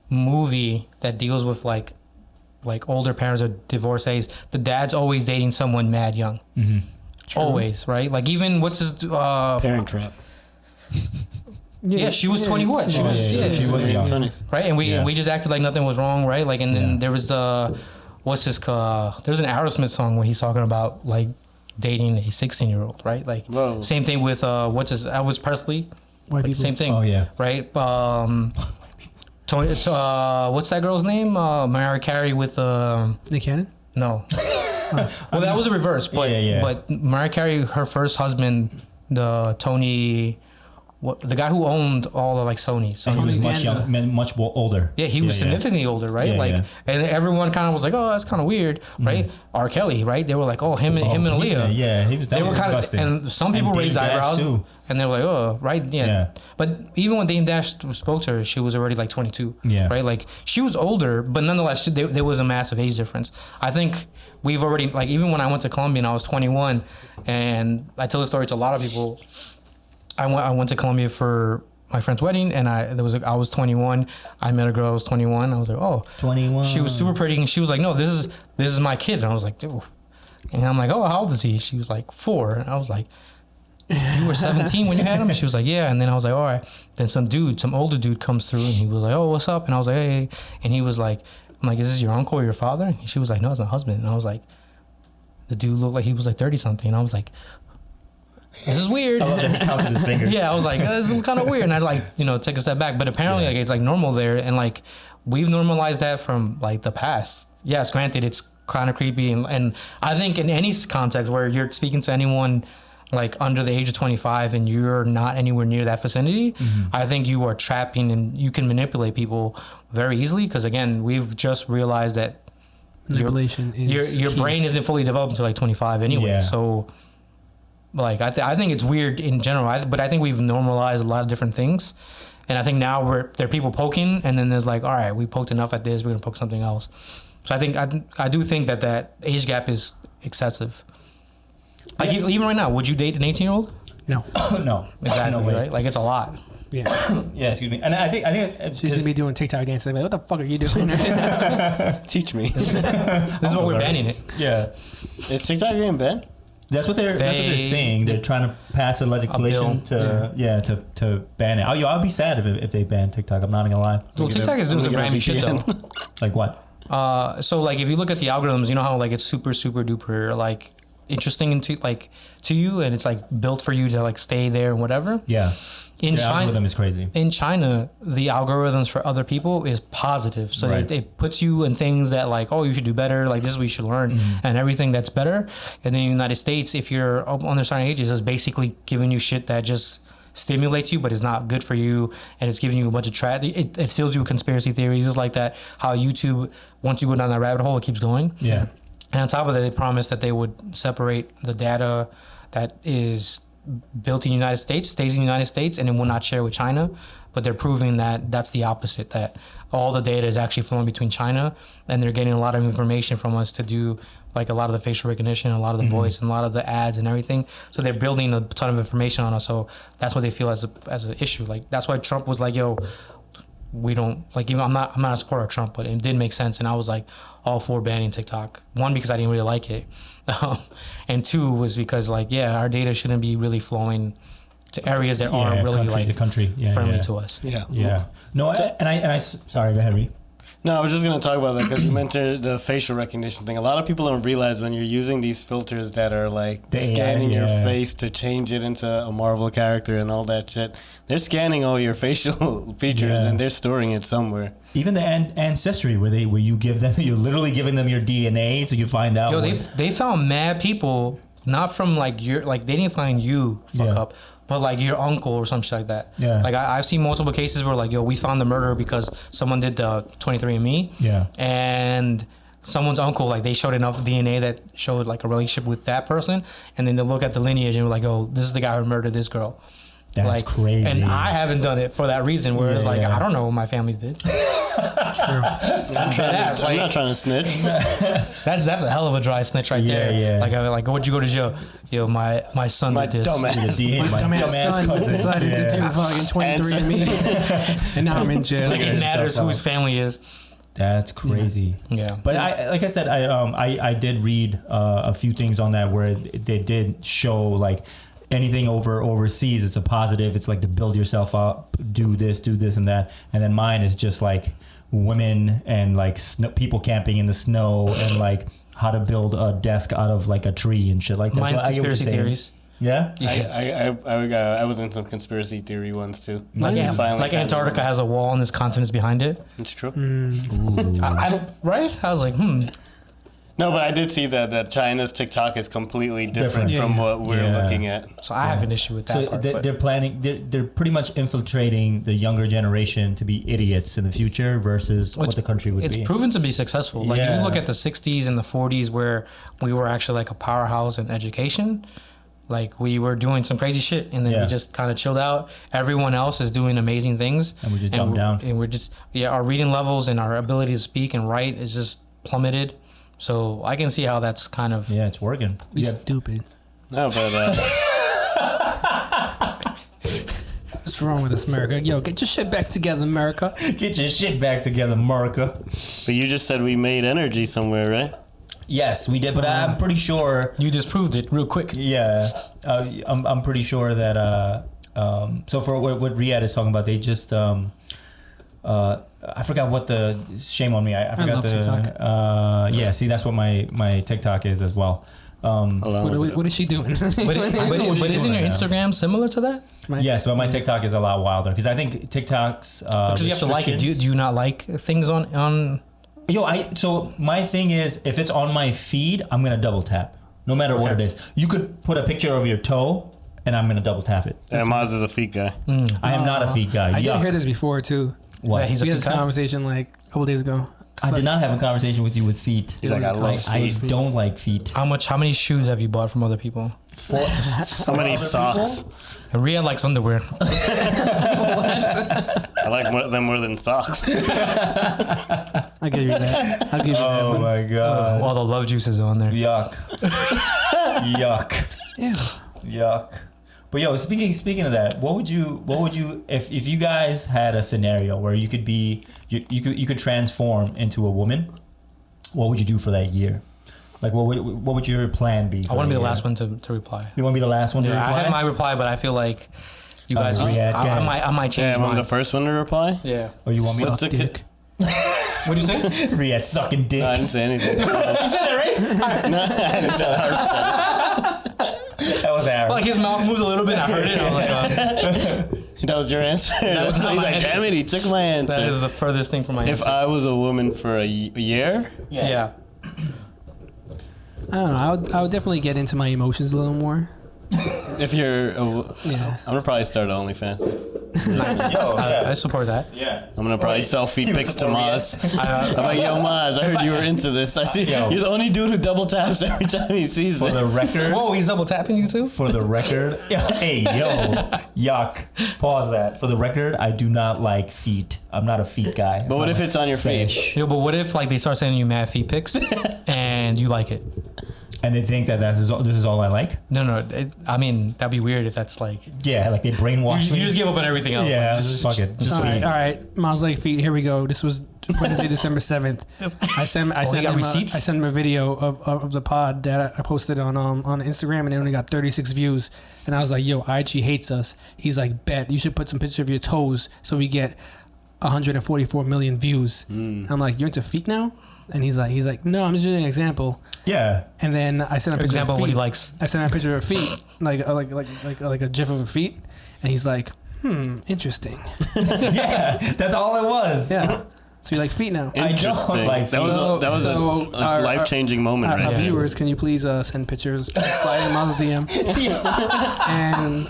movie that deals with like older parents or divorcees, the dad's always dating someone mad young. Mm-hmm. Always, right? Like, even what's his Parent Trap. Yeah, she was 21. She was young. 20s. right, and Yeah. we just acted like nothing was wrong, right? Like, and then Yeah. there was there's an Aerosmith song where he's talking about like dating a 16-year-old, right? Like, Whoa. same thing with Elvis Presley. White Like, people. same thing. Oh yeah. Right. Tony, what's that girl's name? Mariah Carey with Nick Cannon? no. Well, that was a reverse, but Yeah. but Mariah Carey, her first husband, the Tony, the guy who owned all of like Sony. And he was much Danza. much older. Yeah, he was significantly older, right? Yeah, like, yeah. and everyone kind of was like, "Oh, that's kind of weird," right? R. Kelly, right? They were like, "Oh, him and Aaliyah." Yeah, he was. That They was were kind of, disgusting. and some people And raised Dame Dash, eyebrows, too. and they were like, "Oh, right, yeah." Yeah. But even when Dame Dash spoke to her, she was already like 22, Yeah. right? Like, she was older, but nonetheless, there was a massive age difference. I think we've already, like, even when I went to Colombia and I was 21, and I tell the story to a lot of people. I went to Colombia for my friend's wedding, and I was 21. I met a girl. I was 21. I was like, "Oh, 21. She was super pretty, and she was like, "No, this is my kid." And I was like, "Dude," and I'm like, "Oh, how old is he?" She was like, 4, and I was like, "You were 17 when you had him?" She was like, "Yeah." And then I was like, "All right." Then some older dude comes through, and he was like, "Oh, what's up?" And I was like, "Hey," and he was like, "I'm like, is this your uncle or your father?" And she was like, "No, it's my husband." And I was like, the dude looked like he was like 30 something, and I was like, "This is weird." I love that he counted his fingers. Yeah, I was like, this is kind of weird. And I like, take a step back. But apparently, like, it's like normal there. And like, we've normalized that from like the past. Yes, granted, it's kind of creepy. And I think in any context where you're speaking to anyone like under the age of 25 and you're not anywhere near that vicinity, I think you are trapping and you can manipulate people very easily. Because again, we've just realized that Manipulation is your key. brain isn't fully developed until like 25 anyway. Yeah. So like I think it's weird in general, but I think we've normalized a lot of different things, and I think now there are people poking, and then there's like, all right, we poked enough at this, we're gonna poke something else. So I do think that age gap is excessive. Like, even right now, would you date an 18-year-old? No. no. Exactly, No way. right? Like, it's a lot. Yeah. Yeah, excuse me. And I think She's gonna be doing TikTok dances. Like, what the fuck are you doing? Teach me. This is why we're banning it. yeah. Is TikTok getting banned? That's what they're saying. They're trying to pass a legislation to ban it. I'll be sad if they ban TikTok. I'm not gonna lie. Well, TikTok is doing some random shit though. Like what? So like if you look at the algorithms, you know how like it's super duper like interesting into like to you, and it's like built for you to like stay there and whatever. Yeah. In Their China, algorithm is crazy. in China, the algorithms for other people is positive. So Right. it puts you in things that like, oh, you should do better. Like this is what you should learn, and everything that's better. And in the United States, if you're under certain ages, it's basically giving you shit that just stimulates you, but is not good for you, and it's giving you a bunch of it fills you with conspiracy theories. It's like that. How YouTube, once you go down that rabbit hole, it keeps going. Yeah. And on top of that, they promised that they would separate the data that is built in the United States, stays in the United States, and it will not share with China. But they're proving that that's the opposite, that all the data is actually flowing between China, and they're getting a lot of information from us to do like a lot of the facial recognition, a lot of the voice, and a lot of the ads and everything. So they're building a ton of information on us. So that's what they feel as an issue. Like that's why Trump was like, yo, we don't like, even I'm not a supporter of Trump, but it did make sense, and I was like all for banning TikTok. One, because I didn't really like it, and two was because like, yeah, our data shouldn't be really flowing to areas that aren't really like friendly to us. Yeah. Yeah. No, I sorry, go ahead, Reed. No, I was just going to talk about that because you mentioned the facial recognition thing. A lot of people don't realize when you're using these filters that are like scanning your face to change it into a Marvel character and all that shit. They're scanning all your facial features and they're storing it somewhere. Even the ancestry where you give them, you're literally giving them your DNA so you find out. Yo, they found mad people, not from like they didn't find you up, but like your uncle or some shit like that. Yeah. Like I've seen multiple cases where like, yo, we found the murderer because someone did the 23andMe. Yeah. And someone's uncle, like they showed enough DNA that showed like a relationship with that person, and then they look at the lineage and we're like, oh, this is the guy who murdered this girl. That's like, crazy. And I haven't done it for that reason. Whereas I don't know what my family did. True. I'm not trying to snitch. That's a hell of a dry snitch right there. Yeah. Like what'd you go to jail? Yo, my son did this. My dumbass son cousin decided to do fucking 23andMe, and now I'm in jail. Like it matters who his family is. That's crazy. Yeah. But like I said, I did read a few things on that where they did show like anything overseas, it's a positive. It's like to build yourself up, do this and that. And then mine is just like women and like people camping in the snow and like how to build a desk out of like a tree and shit like that. Mine's so conspiracy theories. Yeah. I was in some conspiracy theory ones too. Like Antarctica has a wall and there's continents behind it. It's true. Right? I was like, No, but I did see that China's TikTok is completely different from what we're looking at. So I have an issue with that So part. they're planning. They're pretty much infiltrating the younger generation to be idiots in the future versus what the country would be. It's proven to be successful. Like if you look at the 60s and the 40s where we were actually like a powerhouse in education, like we were doing some crazy shit and then we just kind of chilled out. Everyone else is doing amazing things. And we just dumbed down. And we're just, our reading levels and our ability to speak and write is just plummeted. So I can see how that's kind of... Yeah, it's working. We stupid. No, but... What's wrong with this, America? Yo, get your shit back together, America. Get your shit back together, America. But you just said we made energy somewhere, right? Yes, we did, but I'm pretty sure... You just proved it real quick. Yeah. I'm pretty sure that... so for what Riyad is talking about, they just... I forgot what the... Shame on me. I forgot love TikTok. Yeah, see, that's what my TikTok is as well. What is she doing? But isn't your Instagram similar to that? Yes, but my TikTok is a lot wilder because I think TikTok's because you have to like it. Do you not like things on? So my thing is, if it's on my feed, I'm gonna double tap, no matter what it is. You could put a picture of your toe, and I'm gonna double tap it. Yeah, Maz is a feet guy. I am not a feet guy. I did hear this before too. What? That he's a We had feet this guy? conversation like a couple days ago. I did not have a conversation with you with feet. He's like, I love I feet. don't like feet. How many shoes have you bought from other people? So many socks. Riyad likes underwear. I like them more than socks. I'll give you that. I'll give you that Oh one. my god. All the love juices are on there. Yuck. Yuck. Yeah. Yuck. But yo, speaking of that, what would you if you guys had a scenario where you could be you could transform into a woman? What would you do for that year? Like what would your plan be? I want to be the last one to reply. You want to be the last one to reply? I have my reply, but I feel like you guys. Riyad, I might change I'm mine. the first one to reply. Yeah. Or you want me What's to the dick. What'd you say? Riyad sucking dick? No, I didn't say anything. You said that right? No, I didn't say that. That was Aaron. Like his mouth moves a little bit. I heard it. I was like, That was your answer. That was not He's my like, answer. damn it, he took my answer. that is the furthest thing from my If answer. I was a woman for a year, Yeah. I don't know. I would definitely get into my emotions a little more. if you're, Yeah. I'm gonna probably start an OnlyFans. Yo, I support that. yeah. I'm gonna probably sell feet You pics to support Maz. I, I'm like, yo, Maz, I heard you were into this. I see Yo. you're the only dude who double taps every time he sees For it. the record. whoa, he's double tapping you too? For the record, hey yo, yuck. Pause that. For the record, I do not like feet. I'm not a feet guy. But what if it's on your feet? fetish. Yo, but what if like they start sending you mad feet pics and you like it? And they think that this is all I like? No. I mean, that'd be weird if that's like Yeah, like they brainwash you me. just give up on everything else. Yeah, Like, just fuck it. Just All feet. right, all right. Miles like feet. Here we go. This was Wednesday, December 7th. I sent you got him receipts? I sent him a video of the pod that I posted on Instagram, and it only got 36 views. And I was like, "Yo, IG hates us." He's like, "Bet you should put some pictures of your toes so we get 144 million views." I'm like, "You're into feet now?" And he's like, "No, I'm just doing an example." Yeah. And then I sent a For picture example, of what feet. he likes. I sent him a picture of feet, like a gif of her feet, and he's like, interesting. Yeah, that's all it was. Yeah. So you like feet now? I Interesting. don't like that was feet. a So our- life changing moment Our right there. viewers, can you please send pictures, slide in Maz's DM, and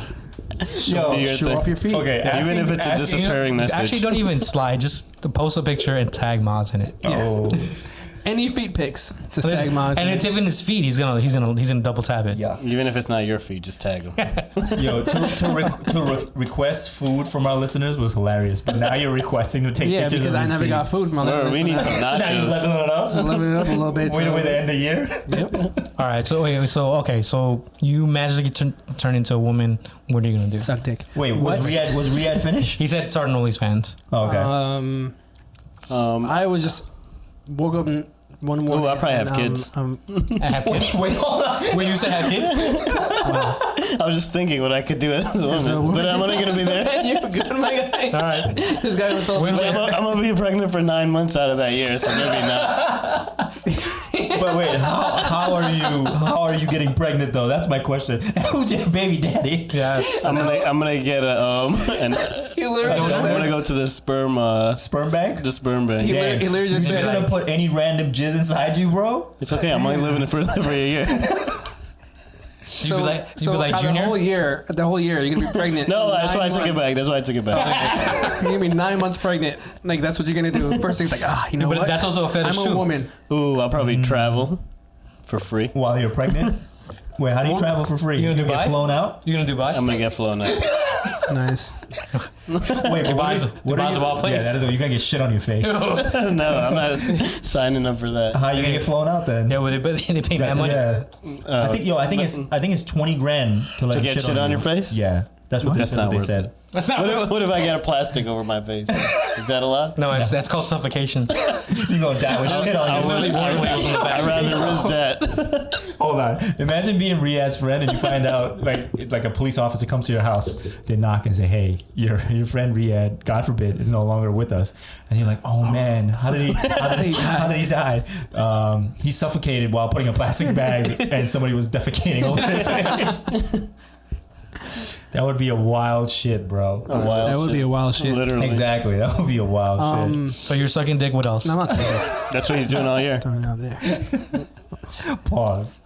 Yo, Do your show thing. off your feet? Okay, Even if it's a disappearing message. Actually, don't even slide. Just post a picture and tag Maz in it. Oh, Any feet pics, just tag Maz. And it's even his feet. He's gonna double tap it. yeah. Even if it's not your feet, just tag him. Yo, to request food from our listeners was hilarious, but now you're requesting to take Yeah, pictures because of I your never feet. got food from my Bro, listeners. we need so some Now you're nachos. leveling it up. I'm living it up a little bit. Wait so- away the end of the year. Yep. All right. So you magically turn into a woman. What are you gonna do? Suck dick. Wait, was Riyad finished? He said starting OnlyFans. Oh, okay. I was just woke up one morning. Ooh, I probably have and, kids. I have kids. Wait, hold on. Wait, you said have kids? I was just thinking what I could do as a woman. a woman. But I'm only going to be there. You're good, my guy. All right. This guy was Wait, telling me. I'm going to be pregnant for 9 months out of that year, so maybe not. But wait, how are you getting pregnant though? That's my question. Who's your baby daddy? Yeah. I'm gonna get I'm gonna go to the sperm Sperm bank? He bank. literally just You're said, gonna like, put any random jizz inside you, bro? It's okay. I'm only living it for a year. You'd be like out of Junior. the whole year, you're gonna be pregnant. No, that's 9 why I took it months. back. That's why I took it back. You're gonna be 9 months pregnant. Like that's what you're gonna do. First thing's like, you know But what? that's also a fetish I'm a too. woman. Ooh, I'll probably travel for free. While you're pregnant? Wait, how do you travel for free? You gonna You get Dubai? flown out? You gonna Dubai? I'm gonna get flown out. Nice. Wait, Dubai's a wild place. Yeah, that is. You gotta get shit on your face. No, I'm not signing up for that. How you gonna get flown out then? Yeah, well, they pay mad money. Yeah. I think it's 20 grand to let To get shit on your face? Yeah, that's what That's not they worth said. it. That's not. What if I get a plastic over my face? Is that allowed? No, that's called suffocation. You gonna die with shit on your face. I'd rather risk that. Hold on. Imagine being Riyad's friend and you find out like a police officer comes to your house, they knock and say, "Hey, your friend Riyad, God forbid, is no longer with us." And you're like, "Oh man, how did he die?" He suffocated while putting a plastic bag and somebody was defecating over his face. That would be a wild shit, bro. That would be a wild shit. Literally. Exactly. That would be a wild shit. So you're sucking dick. What else? No, I'm not saying that. That's what he's doing all year. Starting out there. Pause.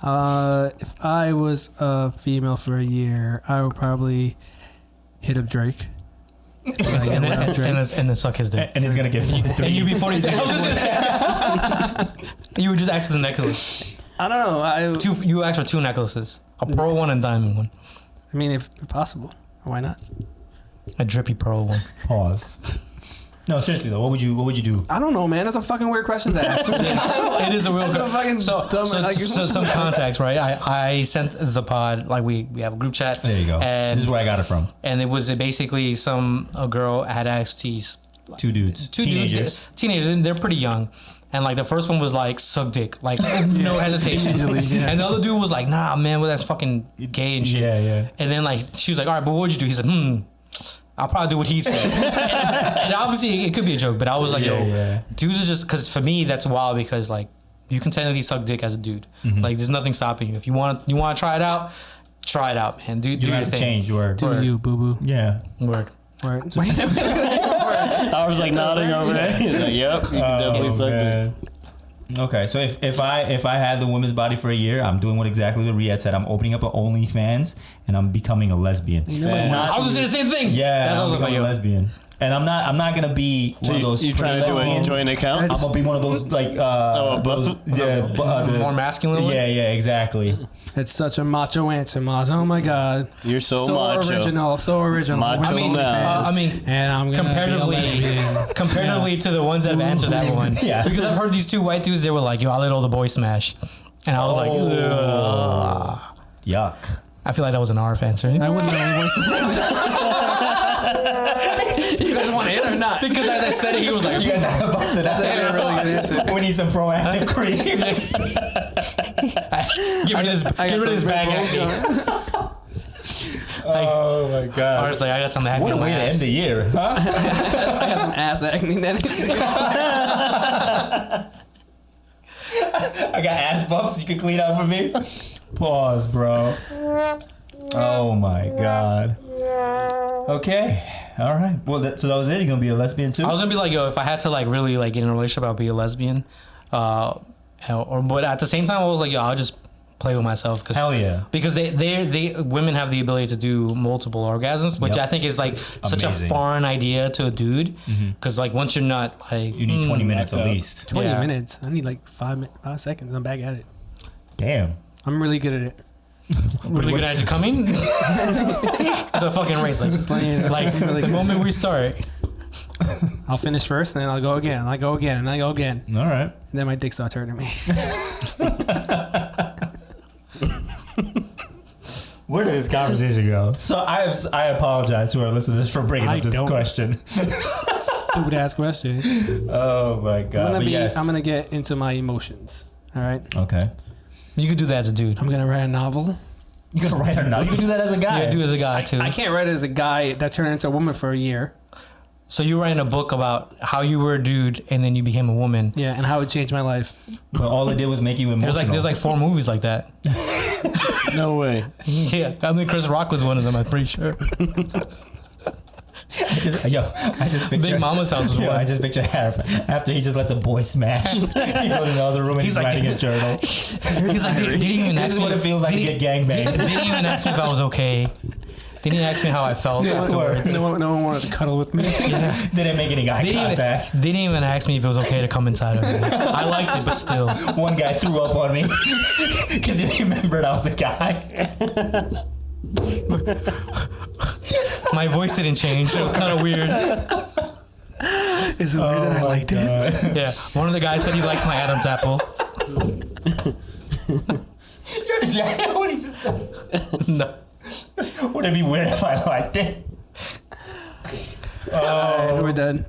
If I was a female for a year, I would probably hit up Drake. and then suck his dick. And he's gonna get And you'd be 43. You would just ask for the necklace. I don't know. You asked for 2 necklaces, a pearl one and diamond one, I mean, if possible, why not? a drippy pearl one. Pause. No, seriously though, what would you do? I don't know, man. That's a fucking weird question to ask. It is a real. That's a fucking so, dumb. so, like, so some context, right? I sent the pod, like we have a group chat. There you go. And This is where I got it from. and it was basically a girl had asked these Two dudes. teenagers, and they're pretty young. And like the first one was like suck dick, like no hesitation. Immediately, yeah. And the other dude was like, nah, man, well that's fucking gay and shit. Yeah, yeah. And then like she was like, all right, but what would you do? He said, I'll probably do what he'd say. and obviously it could be a joke, but I was like, Yeah. dudes are just, because for me that's wild, because like you can technically suck dick as a dude. Like there's nothing stopping you. If you want to try it out, man. Do You your gotta thing. change word. Do you, boo boo? Yeah. Word. Word. I was like nodding over there. He's like, "Yep, you can definitely suck dick." man. Okay, so if I had the woman's body for a year, I'm doing what exactly what Riyad said. I'm opening up an OnlyFans and I'm becoming a lesbian. Damn. Not- I was gonna say the same thing. Yeah, That's what I I'm was like, becoming a yo. lesbian. And I'm not gonna be one of those. You trying to do a lesbians. joint account? I'm gonna be one of those like those, More masculine. one? yeah, exactly. It's such a macho answer, Maz. Oh my god. You're so macho. Original, so original. Macho now. I mean, and I'm gonna comparatively to the ones that have answered that one. Yeah. Because I've heard these two white dudes, they were like, yo, I let all the boys smash. And I was like, ugh. Yuck. I feel like that was an RF answer. I wouldn't know voice. You guys want to hit or not? Because as I said it, he was like, You guys are busted. That's a really good answer. We need some proactive cream. get rid of this bag actually. Oh my I god. was like, I got something What happening a in my way to ass. end the year, huh? I got some ass acne. Then I got ass bumps you can clean up for me. Pause, bro. Oh my god. Okay. All right. Well, so that was it. You're gonna be a lesbian too? I was gonna be like, yo, if I had to like really like get in a relationship, I'll be a lesbian. But at the same time, I was like, yo, I'll just play with myself Hell yeah. because they women have the ability to do multiple orgasms, which Yep. I think is like such a Amazing. foreign idea to a dude. Because like once you're not like You need 20 minutes at knocked out. least. 20 Yeah. minutes. I need like 5 seconds. I'm back at it. Damn. I'm really good at it. really good at coming. It's a fucking race. Like, Just letting you know. like Really the good. moment we start. I'll finish first, and then I'll go again. And I go again, and I go again. All right. And then my dick starts hurting me. Where did this conversation go? So I apologize to our listeners for bringing I up this don't. question. Stupid ass question. Oh my god. But yes. I'm gonna get into my emotions. All right. Okay. You could do that as a dude. I'm gonna write a novel. You can write or not. You can do that as a guy. Yeah, do as a guy too. I can't write it as a guy that turned into a woman for a year. So you're writing a book about how you were a dude and then you became a woman. Yeah, and how it changed my life. But all it did was make you emotional. There's like 4 movies like that. No way. Yeah, I mean Chris Rock was one of them. I'm pretty sure. I just picture Big Mama's House was Yo, one. I just picture Arif after he just let the boy smash. He goes in the other room and he's He's like- writing a journal. He's like, they didn't even This ask is me. what it feels like to get gangbanged. They didn't even ask me if I was okay. They didn't ask me how I felt afterwards. No one wanted to cuddle with me. Didn't make any eye They contact. didn't even ask me if it was okay to come inside of me. I liked it, but still. One guy threw up on me because he remembered I was a guy. My voice didn't change. It was kind of weird. It's so weird that I liked it. Yeah, one of the guys said he likes my Adam's apple. Did you hear what he just said? No. Would it be weird if I liked it? Alright, we're done.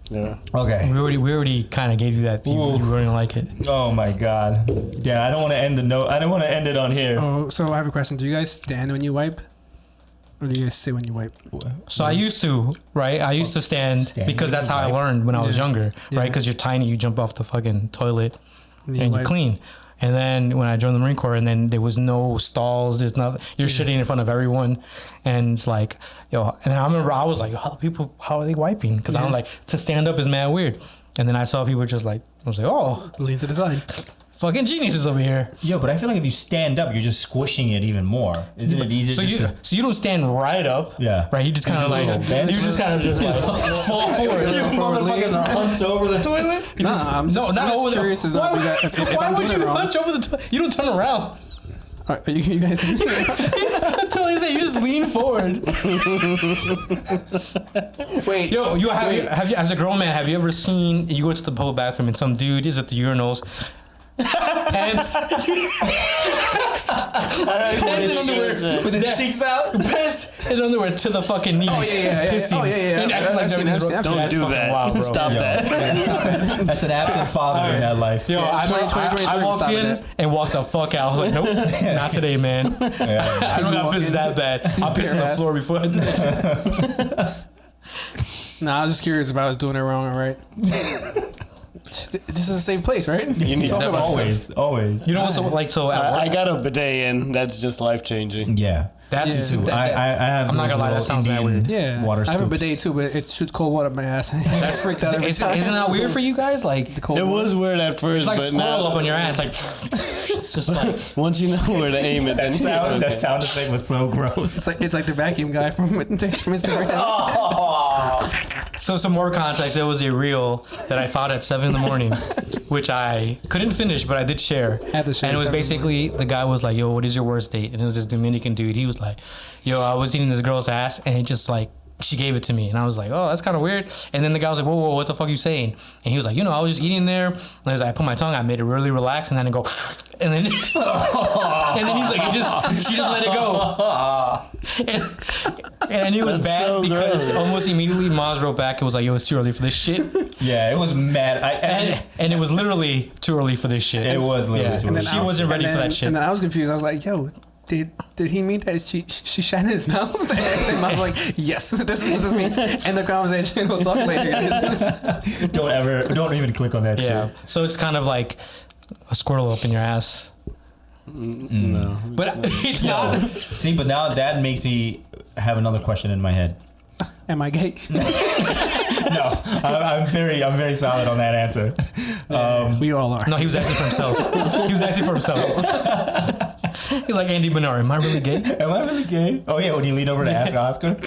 Yeah. Okay. We already kind of gave you that. You wouldn't like it. Oh my god. Yeah, I don't want to end the note. I don't want to end it on here. Oh, so I have a question. Do you guys stand when you wipe? Or do you guys sit when you wipe? So I used to, right? I used to stand because that's how I learned when I was Yeah. younger, Yeah. right? Because you're tiny, you jump off the fucking toilet You and you wipe. clean. And then when I joined the Marine Corps, and then there was no stalls, there's nothing. You're shitting in front of everyone, and it's like, yo. And I remember I was like, how are they wiping? Because I'm like, to stand up is mad weird. And then I saw people just like, I was like, oh, Lean to the side. fucking geniuses over here. Yo, but I feel like if you stand up, you're just squishing it even more. Isn't it easier? So just you don't stand right up, Yeah. right? You just kind of do a like, little bend. you just kind of just like fall forward. You motherfuckers are hunched over the toilet. Nah, I'm just, not I'm over just the. curious as to if you guys- if Why I'm would doing you it wrong. punch over the? You don't turn around. Alright, you guys. Totally, you just lean forward. Wait. Yo, have you as a grown man, have you ever seen you go to the public bathroom and some dude is at the urinals, pants, With his cheeks out. pants and underwear to the fucking knees. Oh yeah. Pissing. Oh yeah. And acting like I've seen everything's that. Don't do that. wild, bro. Stop that. That's an absent father in that life. Yo, I 2023, walked stop in that. and walked the fuck out. I was like, nope, not today, man. Yeah. I don't got pissed that bad. I'll piss on the floor before I do that. Nah, I was just curious if I was doing it wrong or right. This is a safe place, right? You need Talk that about Always. You know what's so at work? I got a bidet and that's just life changing. Yeah. That's Yeah. I have. I'm not gonna lie, that those sounds mad Indian weird. Yeah, Water I have a scoops. bidet too, but it shoots cold water up my ass. I freaked out every time. Isn't that weird for you guys? Like, The cold It water. was weird at first, it's like but squirrel now up on your ass, like just like. once you know where to aim it, then That you're sound, okay. that sound effect was so gross. It's like the vacuum guy from Instagram. So some more context. There was a reel that I found at 7 a.m, which I couldn't finish, but I did share. Had to share And it was 7 a.m. basically the guy was like, "Yo, what is your worst date?" And it was this Dominican dude. He was like, "Yo, I was eating this girl's ass, and it just like." She gave it to me, and I was like, "Oh, that's kind of weird." And then the guy was like, "Whoa, what the fuck are you saying?" And he was like, "You know, I was just eating there, and as I put my tongue, I made it really relaxed, and then I go, and then, and then he's like, she just let it go." And I knew it was That's bad so because gross. almost immediately Maz wrote back. It was like, "Yo, it's too early for this shit," Yeah, it was mad. and it was literally too early for this shit. It was literally too And early. then She wasn't ready for that shit. And then I was confused. I was like, "Yo, did he mean that she shat in his mouth?" And I was like, "Yes, this is what this means." End the conversation. We'll talk later. don't even click on that Yeah. shit. So it's kind of like a squirrel up in your ass. No. But it's Yo, not. see, but now that makes me have another question in my head. Am I gay? No, I'm very solid on that answer. We all are. No, he was asking for himself. He was asking for himself. He's like, Andy Bernard, am I really gay? Am I really gay? Oh yeah, when he leaned over to ask Oscar.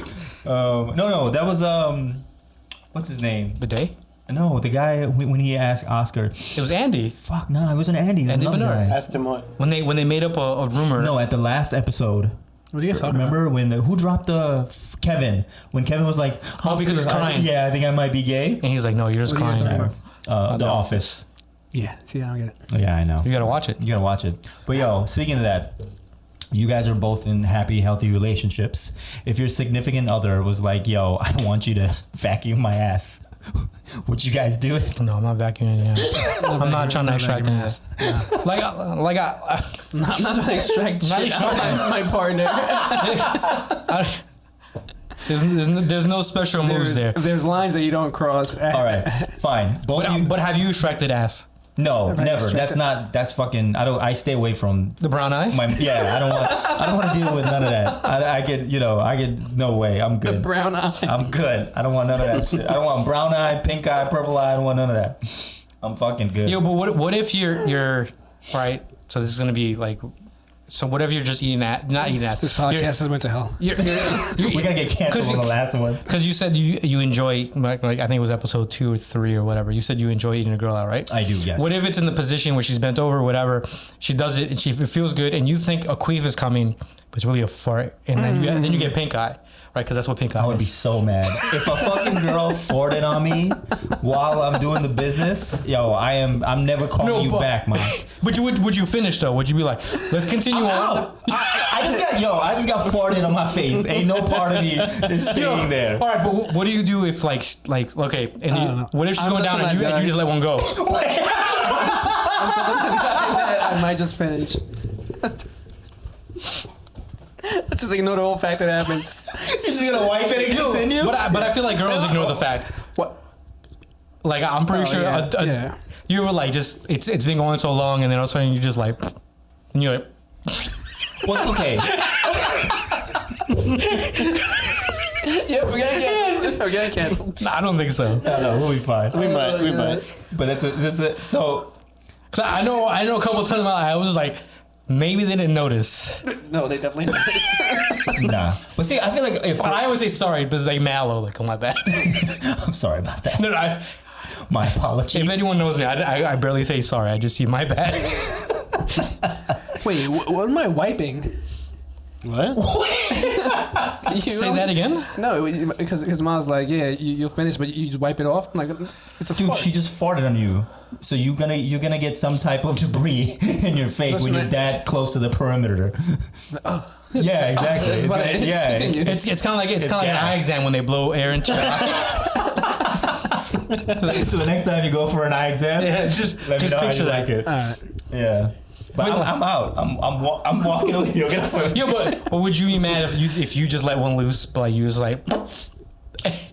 No, that was what's his name? Bidet? No, the guy when he asked Oscar. It was Andy. Fuck no, it wasn't Andy. It was Andy another Bernard. guy. Asked him what? When they made up a rumor. No, at the last episode. What do you guys talking Remember when who dropped the Kevin? When Kevin was like, Oh, because he's Oscar, crying. Yeah, I think I might be gay. And he's like, no, you're just What are you guys crying. talking The Office. Yeah. See, I don't get it. Oh, yeah, I know. You gotta watch it. You gotta watch it. But yo, speaking of that, you guys are both in happy, healthy relationships. If your significant other was like, "Yo, I want you to vacuum my ass," would you guys do it? No, I'm not vacuuming any ass. I'm not trying to extract any ass. Like I'm not trying to extract Not shit out of my partner. there's no special moves there. There's lines that you don't cross. All right, fine. Both of you. But have you extracted ass? No, Have I never. extracted- That's not. That's fucking. I stay away from The brown eye? my. Yeah, I don't want to deal with none of that. I get. No way. I'm The good. brown eye. I'm good. I don't want none of that shit. I don't want brown eye, pink eye, purple eye. I don't want none of that. I'm fucking good. Yo, but what if you're right? So this is gonna be like, so what if you're just eating ass, not eating ass? This podcast is went to hell. We gotta get canceled on the last one. Because you said you enjoy, like I think it was episode 2 or 3 or whatever. You said you enjoy eating a girl out, right? I do. Yes. What if it's in the position where she's bent over, or whatever, she does it and it feels good, and you think a queef is coming, but it's really a fart, and then you get pink eye, right? Because that's what pink eye I would be is. so mad if a fucking girl farted on me while I'm doing the business. Yo, I'm never calling you but- back, man. But would you finish though? Would you be like, let's continue on? Ow. I just got farted on my face. Ain't no part of me is staying there. All right, but what do you do if like okay, and don't know. what if she's I'm going such down a and nice guy. you just let one go? I'm such a nice guy that I might just finish. Just ignore the whole fact that it happened. You're just gonna wipe it and continue? But I feel like girls ignore the fact. What? Like I'm pretty sure Yeah. you were like just it's been going so long, and then all of a sudden you just like, and you're like, Well, okay. Yeah, we're getting canceled. nah, I don't think so. No, we'll be fine. We might. But that's it. So, 'Cause I know a couple times I was just like, maybe they didn't notice. No, they definitely noticed. nah. But see, I feel like if But I always say sorry, but it's like mallow, like, oh my bad. I'm sorry about that. No, My apologies. if anyone knows me, I barely say sorry. I just see my bad. Wait, what am I wiping? What? Say that again. No, because Mom's like, yeah, you'll finish, but you just wipe it off. I'm like, it's a Dude, fart. she just farted on you, so you're gonna get some type of debris in your face That's when you're right. that close to the perimeter. Yeah, exactly. That's what it is. yeah, Continue. It's kind of like an gas. eye exam when they blow air into your eye. So the next time you go for an eye exam, Yeah, just let me know how picture you that. like it. All right. Yeah, but I'm out. I'm walking away. You'll get away. Yeah, but would you be mad if you just let one loose, but like you was like,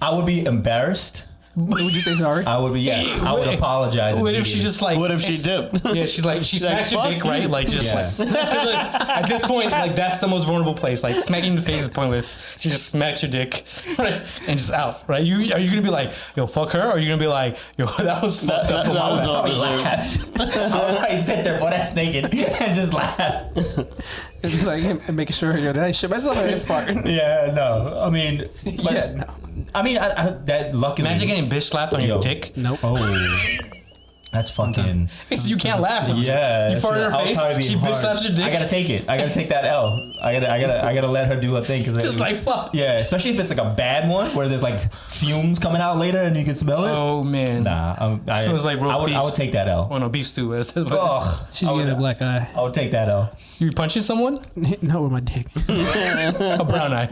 I would be embarrassed. Would you say sorry? I would be yes. I would apologize. what if she immediately. just like, What if she dipped? yeah, she's like, she like, smacks your "Fuck dick, right? you." Like just Yeah. 'cause, like, at this point, like that's the most vulnerable place. Like smacking in the face is pointless. She just smacks your dick, right, and just out, right? Are you gonna be like, yo, fuck her, or are you gonna be like, yo, that was fucked up? that was all I would deserved. laugh. I would probably sit there butt ass naked and just laugh. It'd be like him making sure, yo, did I shit myself or did I fart? Yeah, no. I mean, but, Yeah, no. I mean, that luckily. Imagine getting bitch slapped on your Yo. dick. Nope. Oh, that's fucking. So you can't laugh. Yeah, you fart in her I'll face. probably be She bitch hard. slaps your dick. I gotta take it. I gotta take that L. I gotta let her do her thing. Cause just like fuck. yeah, especially if it's like a bad one where there's like fumes coming out later and you can smell it. Oh man. Nah, Smells like roast I beef. would take that L. Oh no, beef stew. Ugh, She's I would, getting a black eye. I would take that L. You punching someone? No, with my dick. A brown eye.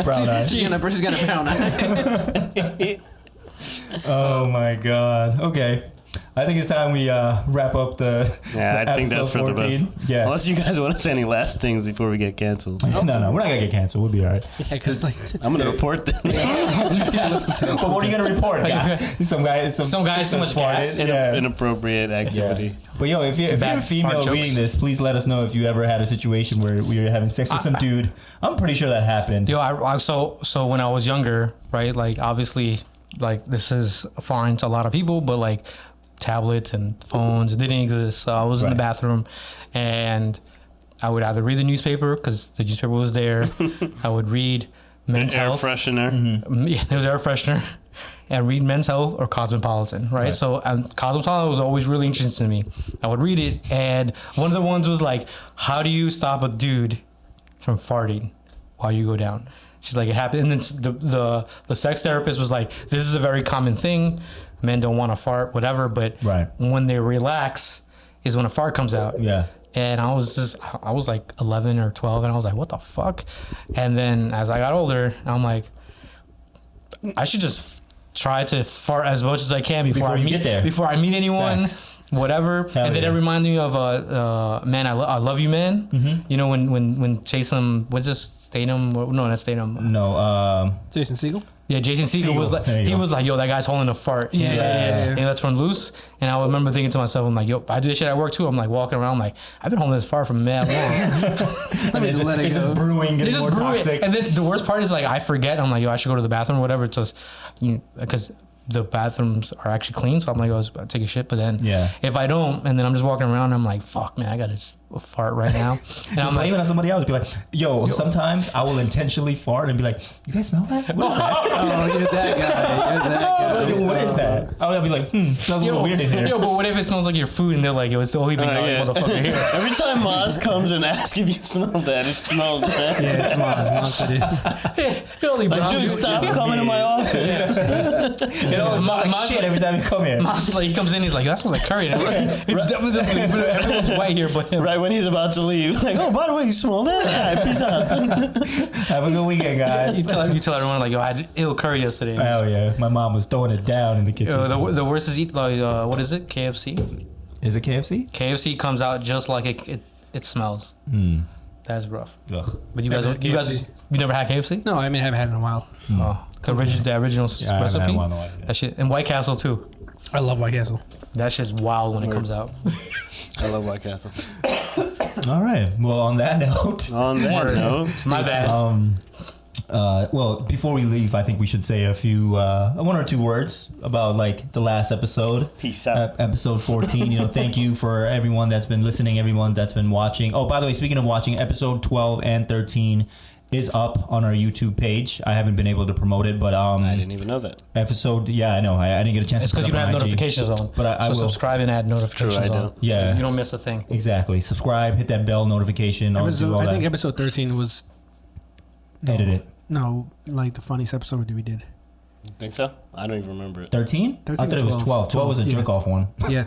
Brown eyes. She's gonna brown eye. Oh my god. Okay. I think it's time we wrap up the. Yeah, I think that's for the best. Yes. Unless you guys want to say any last things before we get canceled. No, we're not gonna get canceled. We'll be all right. Yeah, because like, I'm gonna report this. listen to But what are you gonna report? Guy? Some guy too much gas. Yeah. Inappropriate activity. But yo, if you're Bad a female fart jokes. reading this, please let us know if you ever had a situation where we were having sex with some dude. I'm pretty sure that happened. Yo, so when I was younger, right? Like obviously, like this is foreign to a lot of people, but like tablets and phones didn't exist. So I was in the Right. bathroom, and I would either read the newspaper because the newspaper was there. I would read Men's Air Health. freshener. Yeah, there was air freshener. And read Men's Health or Cosmopolitan, right? So Cosmopolitan was always really interesting to me. I would read it, and one of the ones was like, how do you stop a dude from farting while you go down? She's like, it happened. And then the sex therapist was like, this is a very common thing. Men don't want to fart, whatever, but Right. when they relax is when a fart comes out. Yeah. And I was like 11 or 12, and I was like, what the fuck? And then as I got older, I'm like, I should just try to fart as much as I can Before you get there. before I meet anyone, Facts. whatever. Hell and then yeah. it reminded me of Man, I Love You Man. Mm-hmm. You know when Jason, what's this, Statham? No, not Statham. No. Jason Segel. Yeah, Jason Segel was like, There you he go. was like, yo, that guy's holding a fart. He was like, Yeah. And that's one loose. And I remember thinking to myself, I'm like, yo, I do this shit at work too. I'm like walking around, like, I've been holding this fart for mad long. Let me just let it It's go. just brewing, They getting just more brew it. toxic. And then the worst part is like, I forget. I'm like, yo, I should go to the bathroom or whatever. It's just, because the bathrooms are actually clean. So I'm like, I'll take a shit. But then Yeah. if I don't, and then I'm just walking around, I'm like, fuck, man, I got to fart right now. And Just I'm blame like, it on somebody else. Be like, yo, sometimes I will intentionally fart and be like, you guys smell that? What is that? Oh, you're that guy. You're that guy. Yo, what is that? I'll be like, smells a little weird in here. yo, but what if it smells like your food and they're like, yo, it's the only big Yeah. motherfucker here. Every time Maz comes and asks if you smell that, it smells bad. Yeah, it's Maz did. The only Like, brown dude, dude. stop coming to my office. It always smells like shit every time you come here. Monster, like, he comes in, he's like, yo, that smells like curry. And it's definitely doesn't. Everyone's white here, but him. Right when he's about to leave. Like, oh, by the way, you smell that? Yeah, peace out. Have a good weekend, guys. You tell everyone like, yo, I had ill curry yesterday. Hell yeah. My mom was throwing it down in the kitchen. The worst is eat like what is it? KFC. Is it KFC? KFC comes out just like it smells. That's rough. Ugh. But you Never guys, had KFC. you never had KFC? No, I mean, I haven't had it in a while. Oh, the original Yeah, I haven't recipe. had one in a while, yeah. That shit, and White Castle too. I love White Castle. That shit's wild when it comes out. I love White Castle. All right. Well, on that note, On that note, My bad. well, before we leave, I think we should say a few, one or two words about like the last episode. peace out. Episode 14. Thank you for everyone that's been listening, everyone that's been watching. Oh, by the way, speaking of watching, episode 12 and 13 is up on our YouTube page. I haven't been able to promote it, but I didn't even know that. episode, yeah, I know. I didn't get a chance It's to put because it you don't up have on IG. notifications on. But I so will. subscribe and add notifications True, I on. don't. Yeah. So you don't miss a thing. Exactly. Subscribe, hit that bell notification. I'll do all I that. think episode 13 was edit it? No, like the funniest episode that we did. Think so? I don't even remember it. 13? 13 I thought it was 12. 12 was a yeah. jerk off one. Yeah.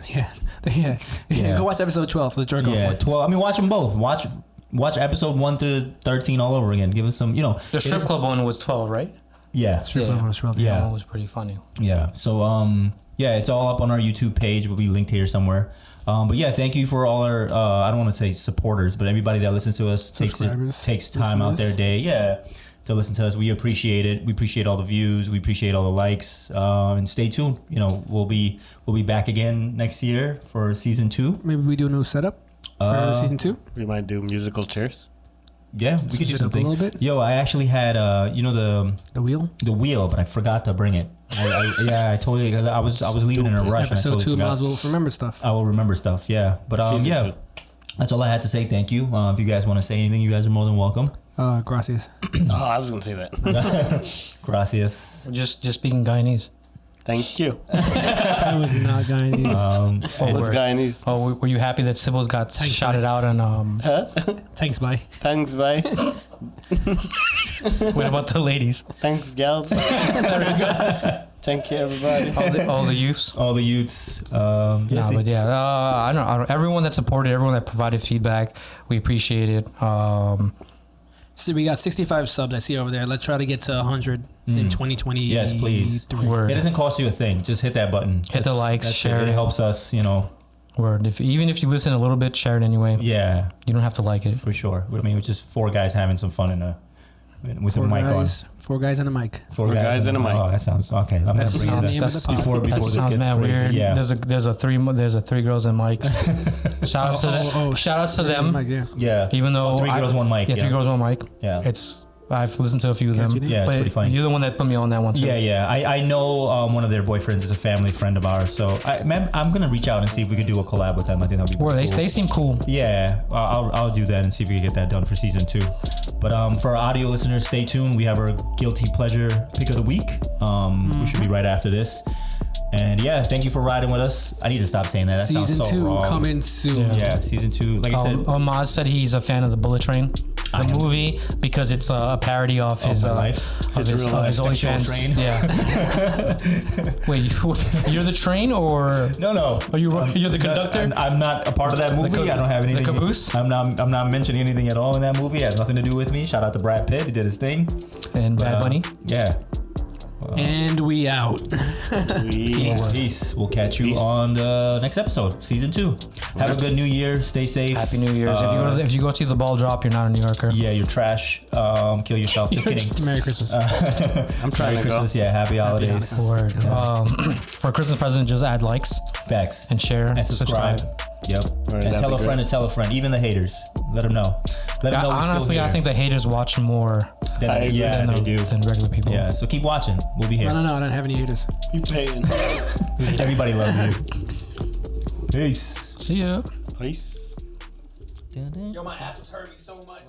Yeah. Go watch episode 12, the jerk off Yeah, one. 12. I mean, watch them both. Watch episode 1 through 13 all over again. Give us some, you know. The strip club one was 12, right? Yeah. Strip club was 12. Yeah. That one was pretty funny. Yeah. So, yeah, it's all up on our YouTube page. Will be linked here somewhere. But yeah, thank you for all our, I don't want to say supporters, but everybody that listens to us Subscribers, takes time out their listeners. day. Yeah. To listen to us. We appreciate it. We appreciate all the views. We appreciate all the likes. And stay tuned. You know, we'll be back again next year for season 2. Maybe we do a new setup for season 2. We might do musical chairs. Yeah, we could do Switch it up a something. little bit. Yo, I actually had you know The wheel. the wheel, but I forgot to bring it. I totally because I was leaving in a rush. And I Episode totally 2, forgot. Miles will remember stuff. I will remember stuff. Yeah, but Season yeah, 2. that's all I had to say. Thank you. If you guys want to say anything, you guys are more than welcome. Gracias. Oh, I was gonna say that. Gracias. Just speaking Guyanese. Thank you. I was not Guyanese. What's word. Guyanese? Oh, were you happy that Sybil's got Thanks, shouted out on Thanks, bye. Thanks, bye. what about the ladies? Thanks, gals. Thank you, everybody. All the youths? All the youths. No, Yes, but yeah, I don't everyone that supported, everyone that provided feedback, we appreciate it. So we got 65 subs I see over there. Let's try to get to 100 in 2020. Yes, please. Word. it doesn't cost you a thing. Just hit that button. Hit the likes, that's share it. it. It helps us. You know. Word. Even if you listen a little bit, share it anyway. Yeah, You don't have to like it. for sure. I mean, we're just 4 guys having some fun with a mic on. 4 guys and a mic. Four guys and a mic. Oh, that sounds okay. I'm gonna That's bring the it name up of the pod. before that this sounds gets mad crazy. weird. Yeah. There's a 3 girls and mics. Shout outs to them. Shout outs to them. Mic, yeah. Yeah. Even though 3 girls, 1 mic. Yeah, 3 girls, 1 mic. Yeah. I've listened to a few of them. Catchy name. Yeah, it's but pretty funny. You're the one that put me on that one too. Yeah. I know one of their boyfriends is a family friend of ours, so I'm gonna reach out and see if we could do a collab with them. I think that'd be Where pretty cool. they seem cool. Yeah, I'll do that and see if we can get that done for season 2. But for our audio listeners, stay tuned. We have our guilty pleasure pick of the week. We should be right after this. And yeah, thank you for riding with us. I need to stop saying that. That Season sounds so 2 wrong. coming soon. Yeah, season 2. Like I said, Maz said he's a fan of the Bullet Train, I the am. movie, because it's a parody of his my life. of his real life sexual OnlyFans. train. Yeah. Wait, you're the train, or no. you're the conductor? I'm not a part of that movie. I don't have anything. The caboose? I'm not mentioning anything at all in that movie. It has nothing to do with me. Shout out to Brad Pitt. He did his thing. And But, Bad Bunny. Yeah. And we out. Peace. We'll catch you Peace. on the next episode, season 2. Have a good New Year. Stay safe. Happy New Year's. If you go see the ball drop, you're not a New Yorker. Yeah, you're trash. Kill yourself. Just kidding. Merry Christmas. I'm trying Merry to go. Christmas. Yeah, happy holidays. Word. For a Christmas present, just add likes Facts. and share And subscribe. Yep. Right, and that'd tell be a friend great. to tell a friend. Even the haters. Let them know. Let them know we're Honestly, still here. I think the haters watch more I agree. Yeah, they do. than regular people. Yeah, so keep watching. We'll be here. No, I don't have any haters. You paying? Everybody loves you. Peace. See ya. Peace. Yo, my ass was hurting me so much.